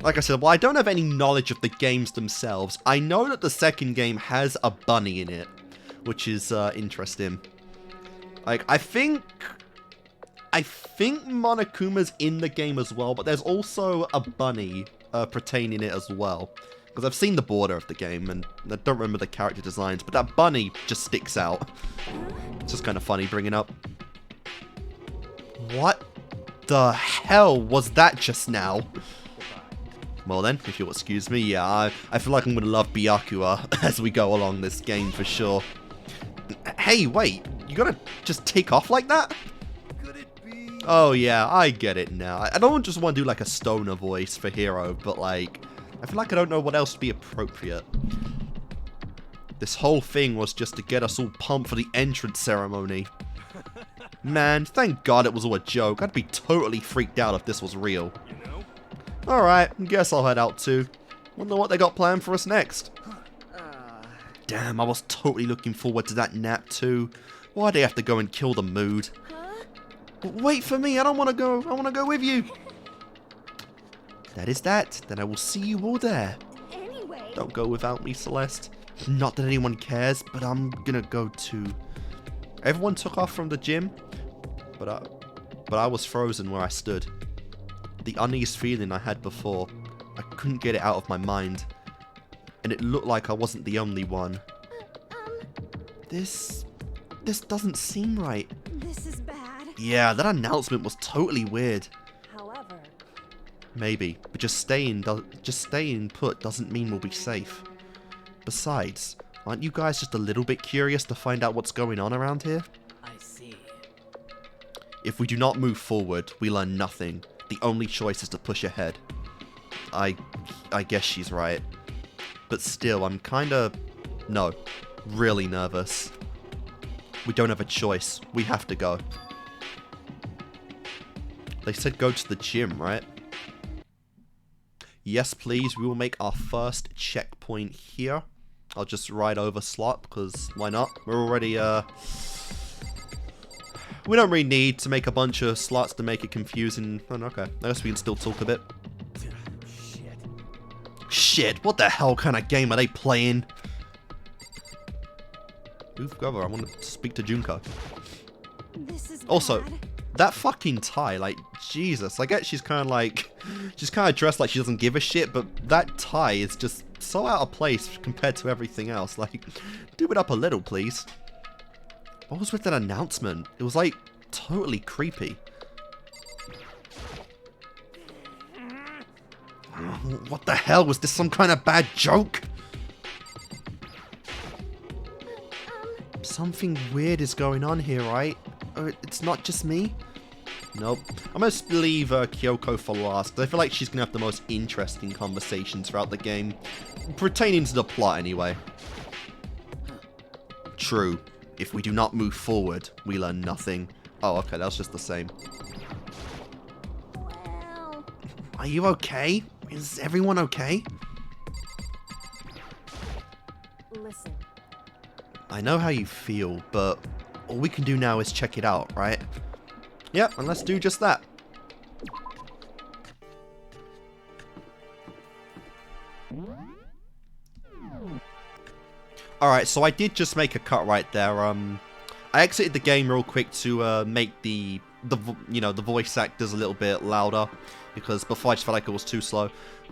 like I said, while I don't have any knowledge of the games themselves, I know that the second game has a bunny in it, which is interesting. Like, I think Monokuma's in the game as well, but there's also a bunny pertaining it as well. Because I've seen the border of the game, and I don't remember the character designs, but that bunny just sticks out. It's just kind of funny bringing up. What the hell was that just now? Well then, if you'll excuse me, yeah, I feel like I'm going to love Byakuya as we go along this game for sure. Hey, wait, you gotta just take off like that? Oh yeah, I get it now. I don't just want to do like a stoner voice for Hero, but like, I feel like I don't know what else would be appropriate. This whole thing was just to get us all pumped for the entrance ceremony. Man, thank God it was all a joke. I'd be totally freaked out if this was real. Alright, guess I'll head out too. Wonder what they got planned for us next. Damn, I was totally looking forward to that nap too. Why'd they have to go and kill the mood? Wait for me, I don't want to go. I want to go with you. That is that. Then I will see you all there. Anyway. Don't go without me, Celeste. Not that anyone cares, but I'm gonna go too. Everyone took off from the gym, but I was frozen where I stood. The unease feeling I had before, I couldn't get it out of my mind. And it looked like I wasn't the only one. This doesn't seem right. This is bad. Yeah, that announcement was totally weird. However, Maybe, but just staying put doesn't mean we'll be safe. Besides, aren't you guys just a little bit curious to find out what's going on around here? I see. If we do not move forward, we learn nothing. The only choice is to push ahead. I guess she's right. But still, I'm really nervous. We don't have a choice. We have to go. They said go to the gym, right? Yes, please. We will make our first checkpoint here. I'll just ride over slot, because why not? We're already, we don't really need to make a bunch of slots to make it confusing. Oh, okay. I guess we can still talk a bit. Shit, what the hell kind of game are they playing? Move over, I want to speak to Junko. this is Also, bad. that fucking tie, like, Jesus. I get she's kind of dressed like she doesn't give a shit, but that tie is just so out of place compared to everything else. Like, do it up a little, please. What was with that announcement? It was, like, totally creepy. What the hell? Was this some kind of bad joke? Something weird is going on here, right? It's not just me? Nope. I'm gonna leave Kyoko for last, because I feel like she's gonna have the most interesting conversations throughout the game. Pertaining to the plot, anyway. True. If we do not move forward, we learn nothing. Oh, okay, that was just the same. Well, Are you okay? Is everyone okay? Listen, I know how you feel, but all we can do now is check it out, right? Yep, and let's do just that. Alright, so I did just make a cut right there. I exited the game real quick to make the voice actors a little bit louder, because before I just felt like it was too slow.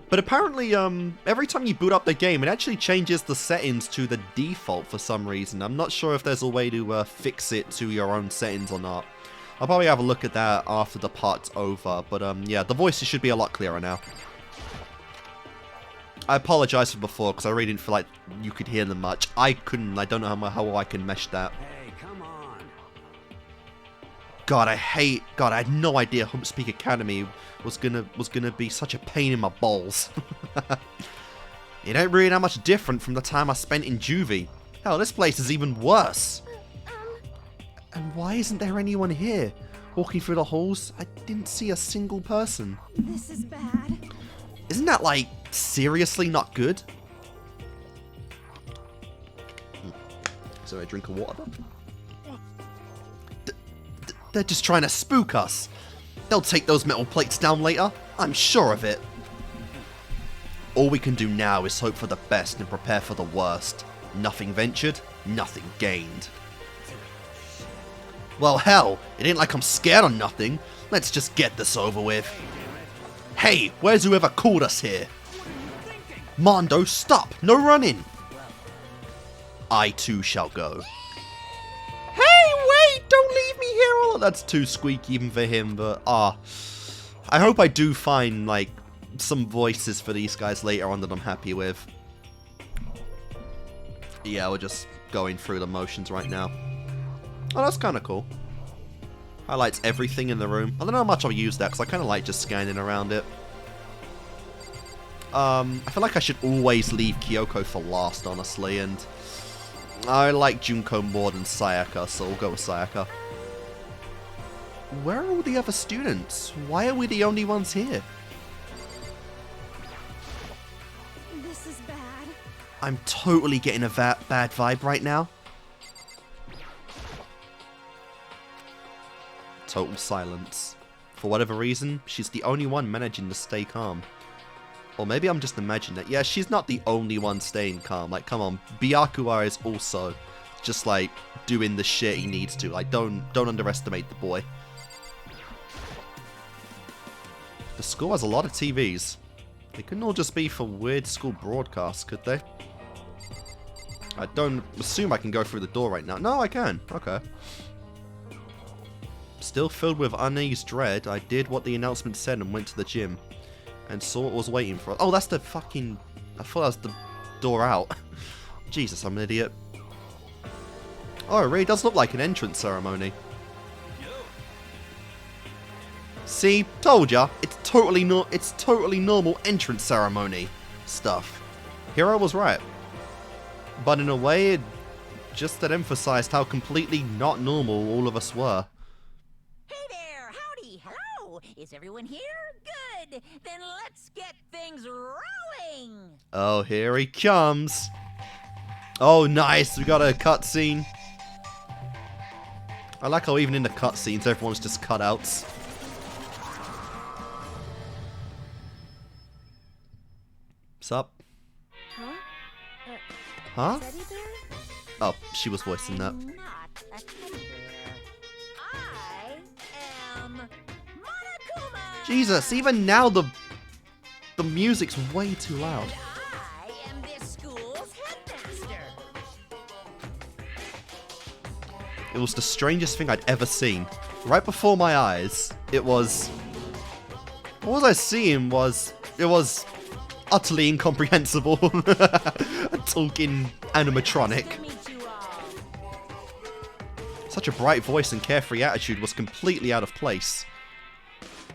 But apparently, every time you boot up the game, it actually changes the settings to the default for some reason. I'm not sure if there's a way to fix it to your own settings or not. I'll probably have a look at that after the part's over, but yeah, the voices should be a lot clearer now. I apologize for before, because I really didn't feel like you could hear them much. I don't know how I can mesh that. Hey, come on. God, I had no idea Speak Academy was gonna be such a pain in my balls. It ain't really that much different from the time I spent in juvie. Hell, this place is even worse. And why isn't there anyone here? Walking through the halls, I didn't see a single person. This is bad. Isn't that, like, seriously not good? So I drink of water. They're just trying to spook us. They'll take those metal plates down later. I'm sure of it. All we can do now is hope for the best and prepare for the worst. Nothing ventured, nothing gained. Well, hell, it ain't like I'm scared or nothing. Let's just get this over with. Hey, where's whoever called us here? Mondo, stop! No running! I too shall go. Hey, wait! Don't leave me here! Oh, that's too squeaky even for him, but I hope I do find, like, some voices for these guys later on that I'm happy with. Yeah, we're just going through the motions right now. Oh, that's kind of cool. Highlights everything in the room. I don't know how much I'll use that, because I kind of like just scanning around it. I feel like I should always leave Kyoko for last, honestly, and I like Junko more than Sayaka, so we'll go with Sayaka. Where are all the other students? Why are we the only ones here? This is bad. I'm totally getting a bad vibe right now. Total silence. For whatever reason, she's the only one managing to stay calm. Or maybe I'm just imagining that. Yeah, she's not the only one staying calm. Like, come on. Byakuya is also just, like, doing the shit he needs to. Like, don't underestimate the boy. The school has a lot of TVs. They couldn't all just be for weird school broadcasts, could they? I don't assume I can go through the door right now. No, I can. Okay. Still filled with unease dread, I did what the announcement said and went to the gym. And saw what was waiting for us. Oh, that's the fucking... I thought that was the door out. Jesus, I'm an idiot. Oh, it really does look like an entrance ceremony. See? Told ya. It's totally normal entrance ceremony stuff. Hero was right. But in a way, it just that emphasized how completely not normal all of us were. Hey there! Howdy! Hello! Is everyone here? Good! Then let's get things rolling! Oh, here he comes. Oh, nice. We got a cutscene. I like how even in the cutscenes, everyone's just cutouts. What's up? Huh? Huh? Teddy bear? Oh, she was voicing that. I'm not a teddy bear. I am Monokuma! Jesus, even now the music's way too loud. I am this school's headmaster. It was the strangest thing I'd ever seen. Right before my eyes, it was... What was I seeing was... It was utterly incomprehensible. A talking animatronic. Nice to meet you all. Such a bright voice and carefree attitude was completely out of place.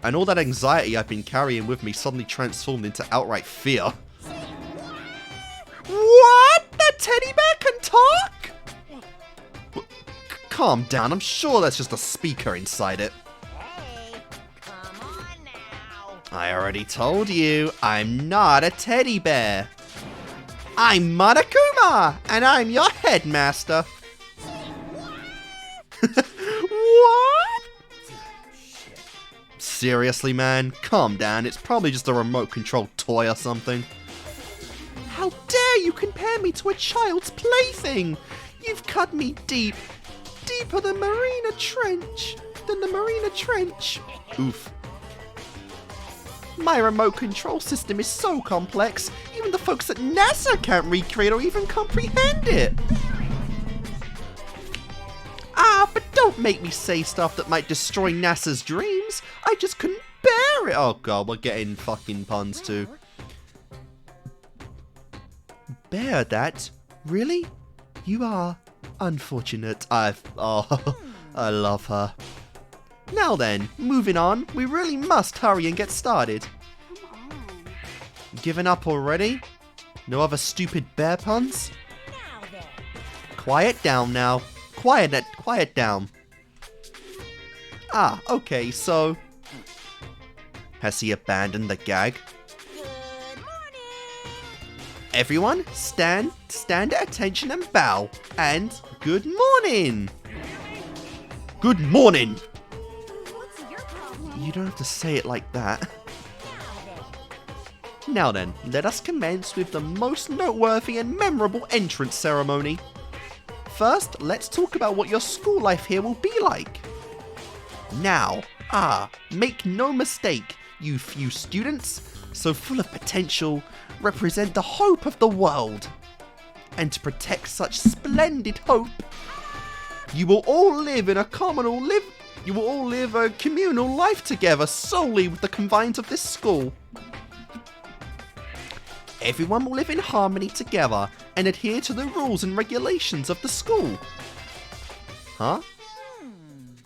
And all that anxiety I've been carrying with me suddenly transformed into outright fear. What? That teddy bear can talk? Calm down, I'm sure that's just a speaker inside it. Hey, come on now. I already told you, I'm not a teddy bear. I'm Monokuma, and I'm your headmaster. What? Seriously, man? Calm down, it's probably just a remote-controlled toy or something. How dare you compare me to a child's plaything? You've cut me deep. Deeper than Marina Trench. Oof. My remote control system is so complex, even the folks at NASA can't recreate or even comprehend it. But don't make me say stuff that might destroy NASA's dreams. I just couldn't bear it. Oh god, we're getting fucking puns too. Bear that? Really? You are unfortunate. I love her. Now then, moving on, we really must hurry and get started. Come on. Giving up already? No other stupid bear puns? Now then. Quiet down now. Quiet down. Ah, okay, so... Has he abandoned the gag? Good morning. Everyone, stand at attention and bow. And good morning! Good morning! What's your problem? You don't have to say it like that. Now then. Now then, let us commence with the most noteworthy and memorable entrance ceremony. First, let's talk about what your school life here will be like. Now, make no mistake, you few students, so full of potential, represent the hope of the world. And to protect such splendid hope, you will all live a communal life together solely with the confines of this school. Everyone will live in harmony together and adhere to the rules and regulations of the school. Huh?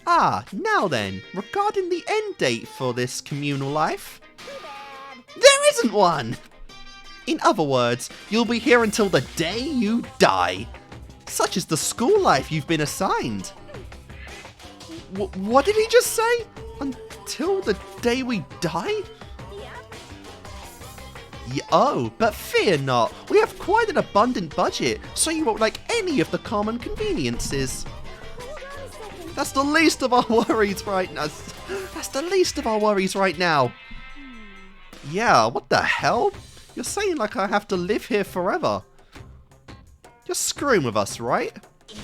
Now then, regarding the end date for this communal life, there isn't one! In other words, you'll be here until the day you die. Such is the school life you've been assigned. What did he just say? Until the day we die? Oh, but fear not, we have quite an abundant budget, so you won't like any of the common conveniences. That's the least of our worries right now. That's the least of our worries right now. Yeah, what the hell? You're saying like I have to live here forever. You're screwing with us, right? It's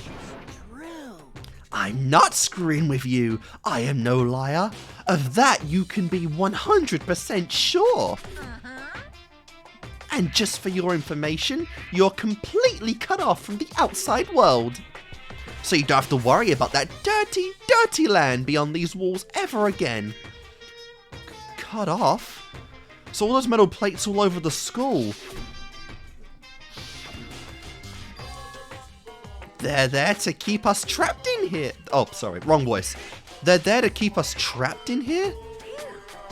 true. I'm not screwing with you. I am no liar. Of that you can be 100% sure. And just for your information, you're completely cut off from the outside world. So you don't have to worry about that dirty, dirty land beyond these walls ever again. Cut off? So all those metal plates all over the school. They're there to keep us trapped in here. Oh, sorry, wrong voice. They're there to keep us trapped in here?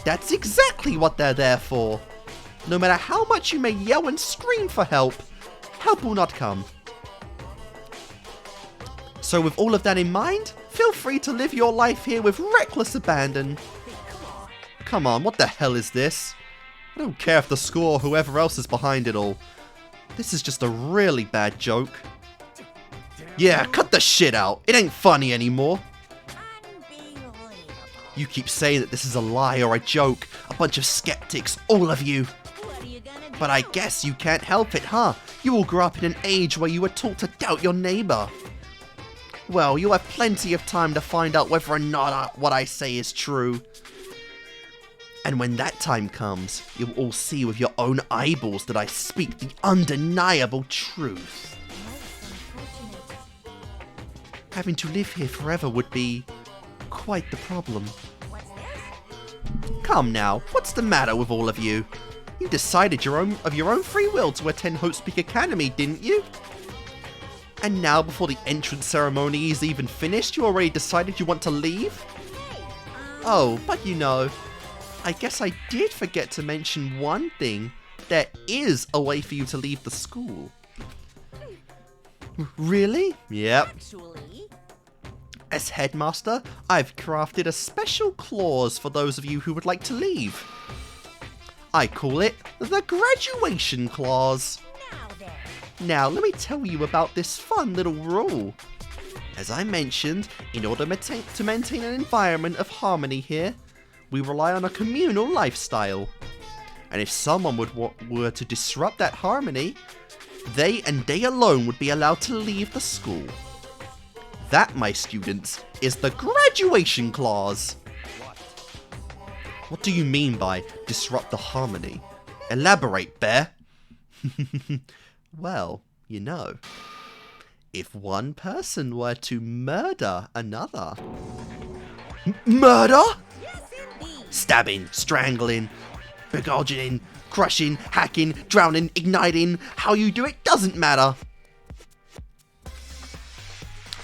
That's exactly what they're there for. No matter how much you may yell and scream for help, help will not come. So with all of that in mind, feel free to live your life here with reckless abandon. Come on, what the hell is this? I don't care if the school or whoever else is behind it all. This is just a really bad joke. Yeah, cut the shit out. It ain't funny anymore. Unbelievable. You keep saying that this is a lie or a joke. A bunch of skeptics, all of you. What are you gonna do? But I guess you can't help it, huh? You all grew up in an age where you were taught to doubt your neighbor. Well, you'll have plenty of time to find out whether or not what I say is true. And when that time comes, you'll all see with your own eyeballs that I speak the undeniable truth. Having to live here forever would be quite the problem. What's this? Come now, what's the matter with all of you? You decided of your own free will to attend Hope Speak Academy, didn't you? And now, before the entrance ceremony is even finished, you already decided you want to leave? Oh, but you know, I guess I did forget to mention one thing. There is a way for you to leave the school. Really? Yep. Actually, As headmaster, I've crafted a special clause for those of you who would like to leave. I call it the graduation clause. now then. Now, let me tell you about this fun little rule. As I mentioned, in order to maintain an environment of harmony here, we rely on a communal lifestyle. And if someone were to disrupt that harmony, they and they alone would be allowed to leave the school. That, my students, is the graduation clause. What do you mean by disrupt the harmony? Elaborate, Bear. Well, you know, if one person were to murder another... Murder? Yes, indeed. Stabbing, strangling, begouging, crushing, hacking, drowning, igniting, how you do it doesn't matter.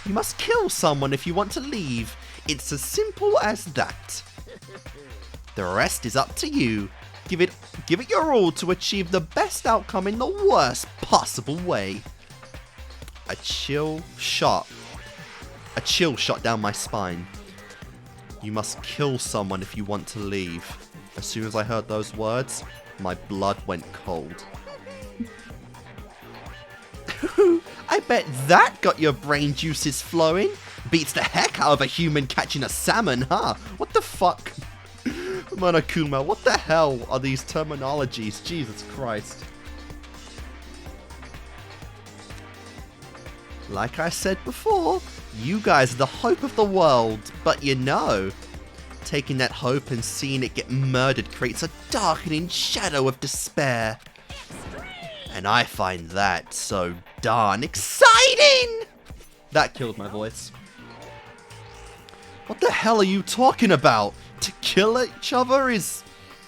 You must kill someone if you want to leave, It's as simple as that. The rest is up to you. Give it your all to achieve the best outcome in the worst possible way. A chill shot down my spine. You must kill someone if you want to leave. As soon as I heard those words, my blood went cold. I bet that got your brain juices flowing. Beats the heck out of a human catching a salmon, huh? What the fuck? Monokuma, what the hell are these terminologies? Jesus Christ. Like I said before, you guys are the hope of the world, but you know, taking that hope and seeing it get murdered creates a darkening shadow of despair. And I find that so darn exciting! That killed my voice. What the hell are you talking about? To kill each other is...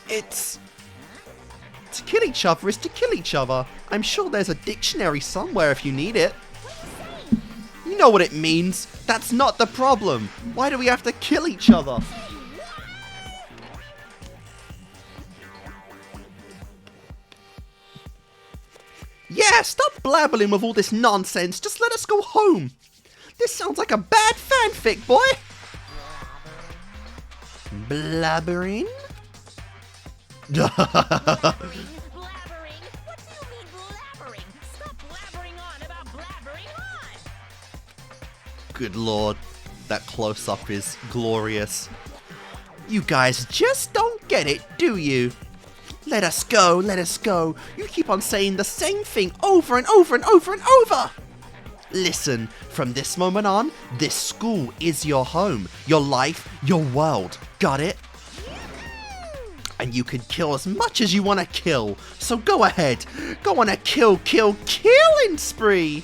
To kill each other is to kill each other. I'm sure there's a dictionary somewhere if you need it. You know what it means. That's not the problem. Why do we have to kill each other? Yeah, stop blabbling with all this nonsense. Just let us go home. This sounds like a bad fanfic, boy. Blabbering? Blabbering? What do you mean blabbering? Stop blabbering on about blabbering on! Good lord, that close-up is glorious. You guys just don't get it, do you? Let us go, let us go. You keep on saying the same thing over and over and over and over. Listen, from this moment on, this school is your home, your life, your world. Got it? And you can kill as much as you want to kill. So go ahead. Go on a killing spree.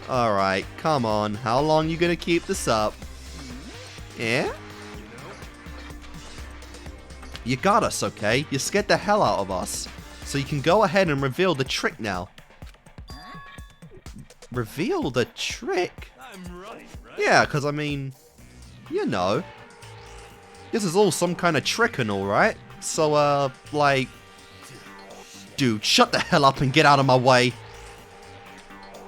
Alright, come on. How long you gonna keep this up? Yeah? You got us, okay? You scared the hell out of us. So you can go ahead and reveal the trick now. Reveal the trick? I'm right, right? Yeah, because I mean, you know. This is all some kind of trick and all, right? So, like... Dude, shut the hell up and get out of my way.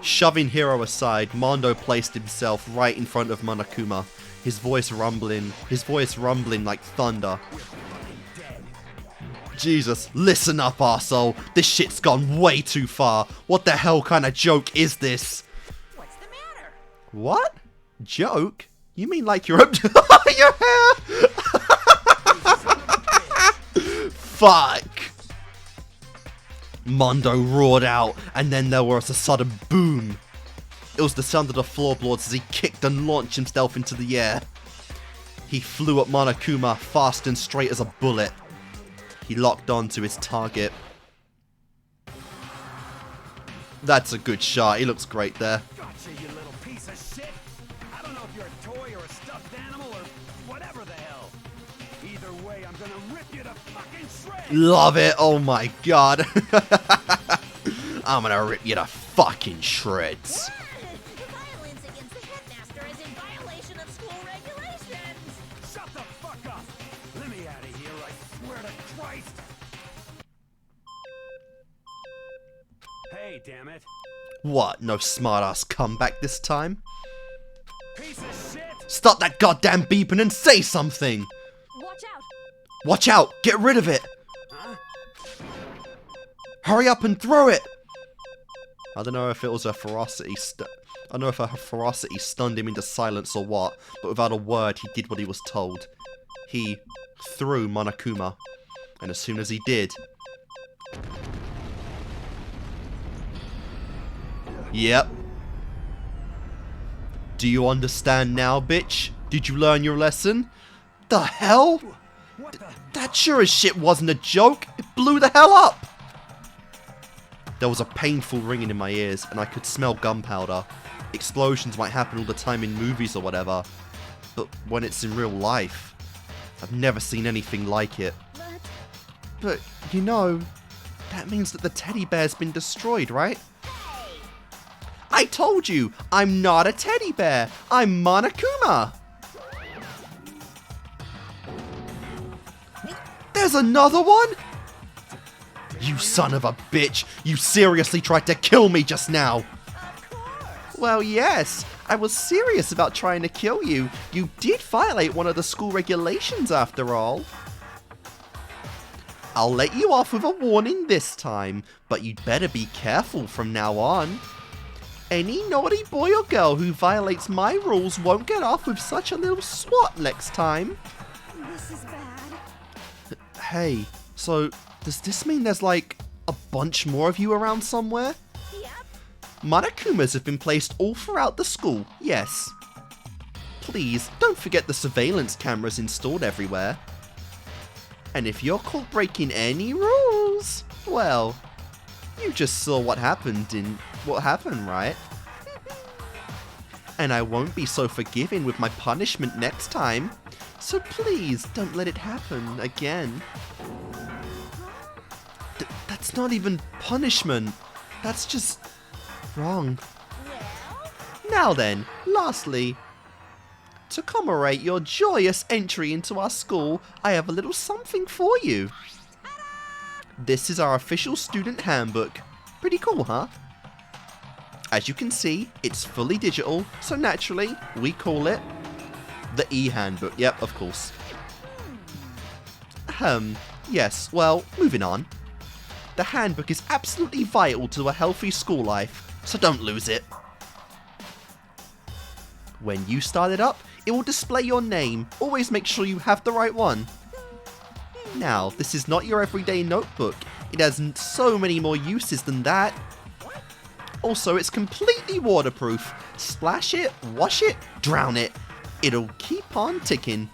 Shoving Hiro aside, Mondo placed himself right in front of Monokuma. His voice rumbling like thunder. Jesus, listen up, arsehole. This shit's gone way too far. What the hell kind of joke is this? What's the matter? What? Joke? You mean like your your hair? Fuck! Mondo roared out, and then there was a sudden boom. It was the sound of the floorboards as he kicked and launched himself into the air. He flew at Monokuma fast and straight as a bullet. He locked on to his target. That's a good shot. He looks great there. Gotcha, you little piece of shit. I don't know if you're a toy or a stuffed animal or whatever the hell. Either way, I'm gonna rip you to fucking shreds. Love it. Oh my god. I'm gonna rip you to fucking shreds. Violence against the headmaster is in violation of school regulations. Shut the fuck up. Let me out of here, I swear to Christ. Hey, damn it. What? No smartass comeback this time? Piece of shit. Stop that goddamn beeping and say something! Watch out! Watch out! Get rid of it! Huh? Hurry up and throw it! I don't know if it was a ferocity I don't know if her ferocity stunned him into silence or what, but without a word he did what he was told. He threw Monokuma, and as soon as he did... Yep. Do you understand now, bitch? Did you learn your lesson? The hell? What the? That sure as shit wasn't a joke. It blew the hell up. There was a painful ringing in my ears, and I could smell gunpowder. Explosions might happen all the time in movies or whatever, but when it's in real life, I've never seen anything like it. But, you know, that means that the teddy bear's been destroyed, right? I told you, I'm not a teddy bear. I'm Monokuma. There's another one? You son of a bitch! You seriously tried to kill me just now! Well, yes, I was serious about trying to kill you. You did violate one of the school regulations after all. I'll let you off with a warning this time, but you'd better be careful from now on. Any naughty boy or girl who violates my rules won't get off with such a little swat next time. This is bad. Hey, so does this mean there's like a bunch more of you around somewhere? Yep. Monokumas have been placed all throughout the school, yes. Please, don't forget the surveillance cameras installed everywhere. And if you're caught breaking any rules, well, you just saw what happened, right? And I won't be so forgiving with my punishment next time, so please don't let it happen again. That's not even punishment, that's just wrong. Now then, lastly, to commemorate your joyous entry into our school, I have a little something for you. This is our official student handbook. Pretty cool, huh? As you can see, it's fully digital, so naturally, we call it the e-handbook. Yep, of course. Yes, well, moving on. The handbook is absolutely vital to a healthy school life, so don't lose it. When you start it up, it will display your name. Always make sure you have the right one. Now, this is not your everyday notebook. It has so many more uses than that. Also, it's completely waterproof. Splash it, wash it, drown it. It'll keep on ticking.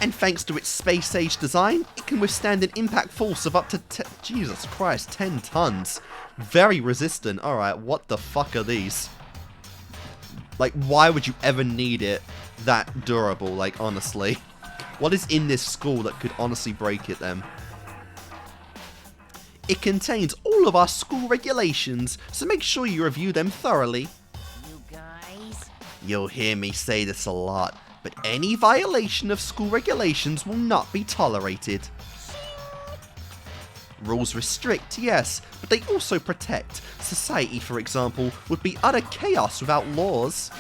And thanks to its space-age design, it can withstand an impact force of up to 10 tons. Very resistant. Alright, what the fuck are these? Like, why would you ever need it that durable, like, honestly? What is in this school that could honestly break it then? It contains all of our school regulations, so make sure you review them thoroughly. You guys? You'll hear me say this a lot, but any violation of school regulations will not be tolerated. Rules restrict, yes, but they also protect. Society, for example, would be utter chaos without laws.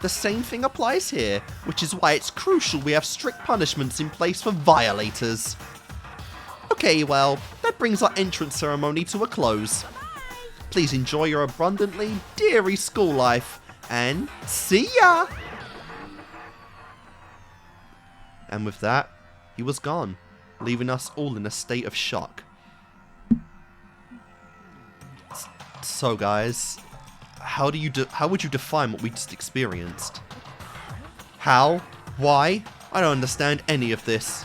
The same thing applies here, which is why it's crucial we have strict punishments in place for violators. Okay, well, that brings our entrance ceremony to a close. Please enjoy your abundantly deary school life, and see ya! And with that, he was gone, leaving us all in a state of shock. So guys, how would you define what we just experienced? How? Why? I don't understand any of this.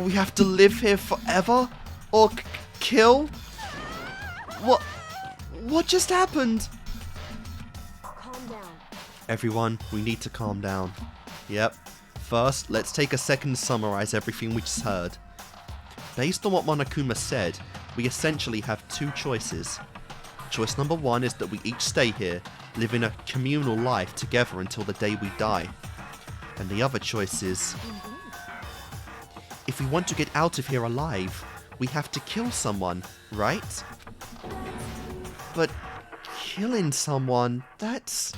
We have to live here forever? Or kill? What just happened? Calm down. Everyone, we need to calm down. Yep. First, let's take a second to summarize everything we just heard. Based on what Monokuma said, we essentially have two choices. Choice number one is that we each stay here, living a communal life together until the day we die. And the other choice is, if we want to get out of here alive, we have to kill someone, right? But killing someone, that's...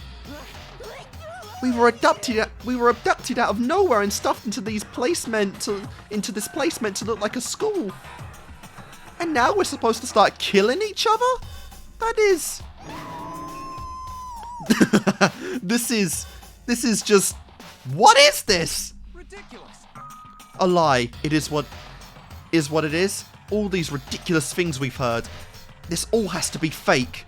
We were abducted out of nowhere and stuffed into this place meant to look like a school. And now we're supposed to start killing each other? That is... This is just... What is this? Ridiculous. A lie. It is what it is. All these ridiculous things we've heard. This all has to be fake.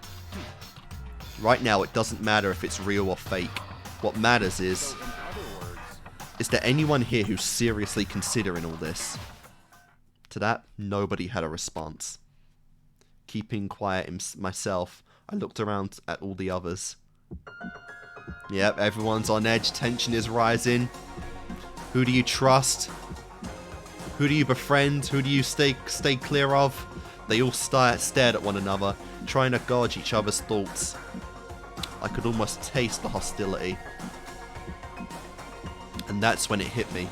Right now, it doesn't matter if it's real or fake. What matters is there anyone here who's seriously considering all this? To that, nobody had a response. Keeping quiet myself, I looked around at all the others. Yep, everyone's on edge, tension is rising. Who do you trust? Who do you befriend? Who do you stay clear of? They all stared at one another, trying to gauge each other's thoughts. I could almost taste the hostility. And that's when it hit me.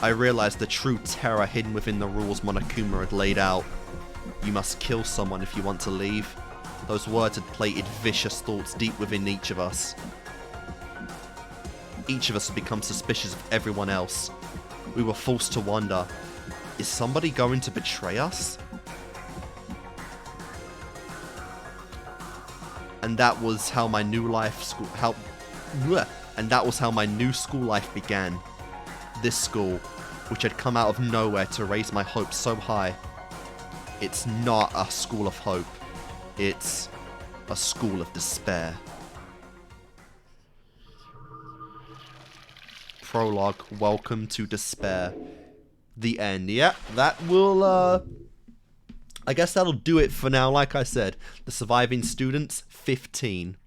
I realized the true terror hidden within the rules Monokuma had laid out. You must kill someone if you want to leave. Those words had planted vicious thoughts deep within each of us. Each of us had become suspicious of everyone else. We were forced to wonder, is somebody going to betray us? And that was how my new life and that was how my new school life began. This school, which had come out of nowhere to raise my hopes so high. It's not a school of hope. It's a school of despair. Prologue, welcome to despair. The end. Yeah, that will, I guess that'll do it for now. Like I said, the surviving students, 15.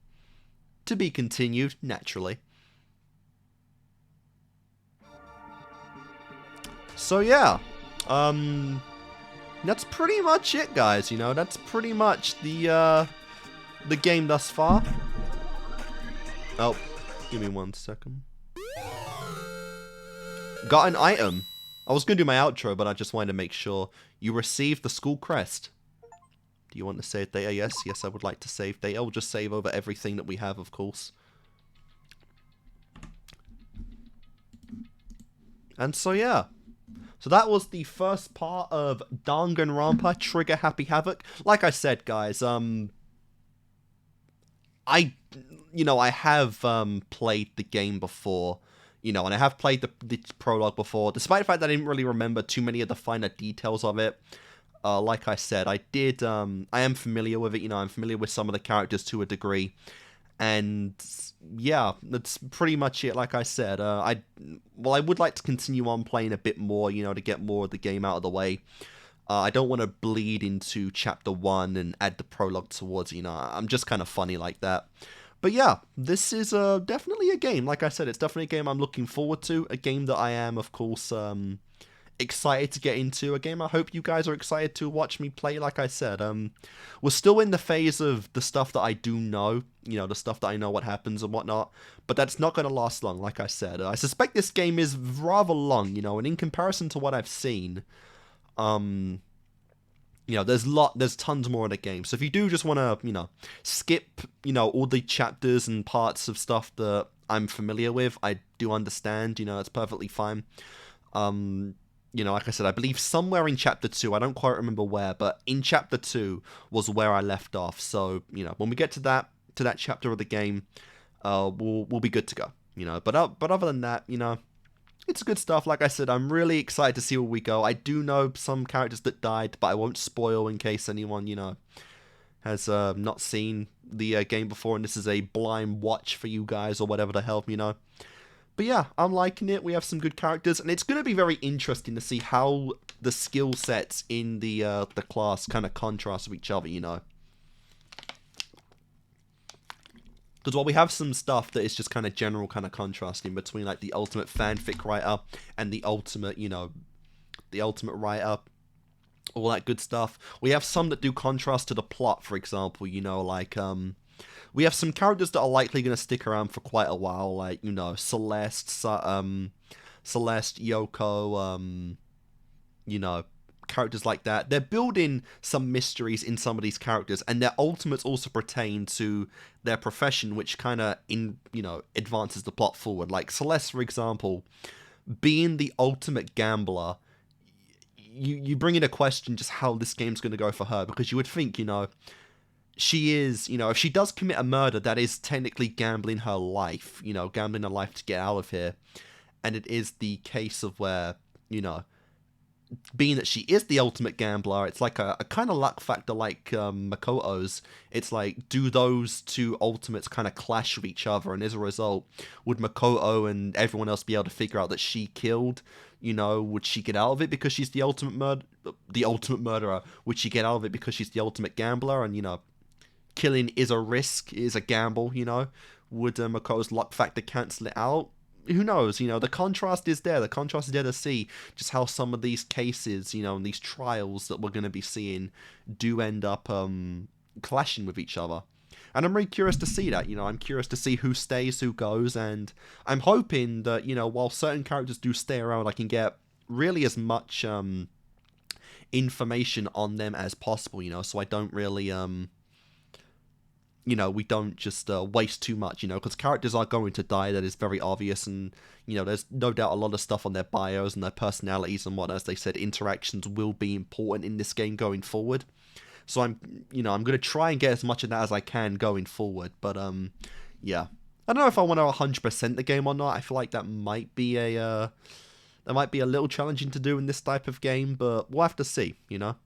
To be continued, naturally. So yeah, that's pretty much it, guys. You know, that's pretty much the game thus far. Oh, give me 1 second. Got an item. I was going to do my outro, but I just wanted to make sure. You received the school crest. Do you want to save data? Yes, I would like to save data. I'll just save over everything that we have, of course. And so, yeah. So that was the first part of Danganronpa Trigger Happy Havoc. Like I said, guys, I have played the game before, and I have played the prologue before, despite the fact that I didn't really remember too many of the finer details of it. Like I said, I am familiar with it, I'm familiar with some of the characters to a degree, and yeah, that's pretty much it. Like I said, I would like to continue on playing a bit more, to get more of the game out of the way. I don't want to bleed into Chapter 1 and add the prologue towards, I'm just kind of funny like that. But yeah, this is definitely a game. Like I said, it's definitely a game I'm looking forward to. A game that I am, of course, excited to get into. A game I hope you guys are excited to watch me play. Like I said, we're still in the phase of the stuff that I do know. The stuff that I know what happens and whatnot. But that's not going to last long, like I said. I suspect this game is rather long, and in comparison to what I've seen, there's tons more in the game. So if you do just want to, skip, all the chapters and parts of stuff that I'm familiar with, I do understand, it's perfectly fine. Like I said, I believe somewhere in Chapter 2, I don't quite remember where, but in Chapter 2 was where I left off. So, when we get to that chapter of the game, we'll be good to go, But other than that, it's good stuff. Like I said, I'm really excited to see where we go. I do know some characters that died, but I won't spoil in case anyone, has not seen the game before, and this is a blind watch for you guys, or whatever the hell, But yeah, I'm liking it. We have some good characters, and it's going to be very interesting to see how the skill sets in the class kind of contrast with each other, Because while we have some stuff that is just kind of general kind of contrasting between like the ultimate fanfic writer and the ultimate, the ultimate writer, all that good stuff. We have some that do contrast to the plot, for example, like, we have some characters that are likely going to stick around for quite a while, like, Celeste, Yoko, characters like that. They're building some mysteries in some of these characters, and their ultimates also pertain to their profession, which kind of, advances the plot forward. Like Celeste, for example, being the ultimate gambler, you bring in a question just how this game's going to go for her, because you would think, she is, if she does commit a murder, that is technically gambling her life, gambling her life to get out of here. And it is the case of where, being that she is the ultimate gambler, it's like a kind of luck factor like Makoto's. It's like, do those two ultimates kind of clash with each other? And as a result, would Makoto and everyone else be able to figure out that she killed? Would she get out of it because she's the ultimate murderer? Would she get out of it because she's the ultimate gambler? And, killing is a risk, is a gamble, Would Makoto's luck factor cancel it out? Who knows? The contrast is there. The contrast is there to see just how some of these cases, and these trials that we're going to be seeing do end up clashing with each other. And I'm really curious to see that, you know, I'm curious to see who stays, who goes, and I'm hoping that, you know, while certain characters do stay around, I can get really as much information on them as possible, you know, so I don't really, you know, we don't just waste too much, you know, because characters are going to die, that is very obvious, and, you know, there's no doubt a lot of stuff on their bios and their personalities and what, as they said, interactions will be important in this game going forward. So I'm going to try and get as much of that as I can going forward, but, yeah. I don't know if I want to 100% the game or not. I feel like that might be a little challenging to do in this type of game, but we'll have to see, you know.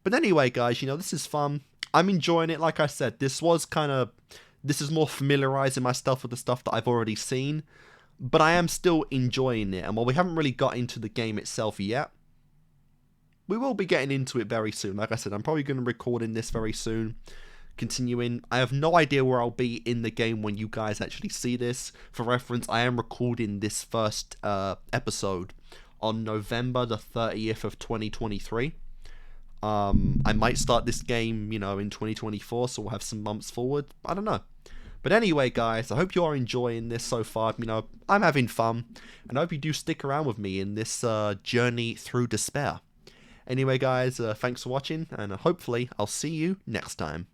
But anyway, guys, you know, this is fun. I'm enjoying it. Like I said, this is more familiarizing myself with the stuff that I've already seen, but I am still enjoying it. And while we haven't really got into the game itself yet, we will be getting into it very soon. Like I said, I'm probably going to record in this very soon. Continuing, I have no idea where I'll be in the game when you guys actually see this. For reference, I am recording this first episode on November the 30th of 2023. I might start this game, you know, in 2024, so we'll have some months forward. I don't know. But anyway, guys, I hope you are enjoying this so far. You know, I'm having fun, and I hope you do stick around with me in this journey through despair. Anyway, guys, thanks for watching, and hopefully I'll see you next time.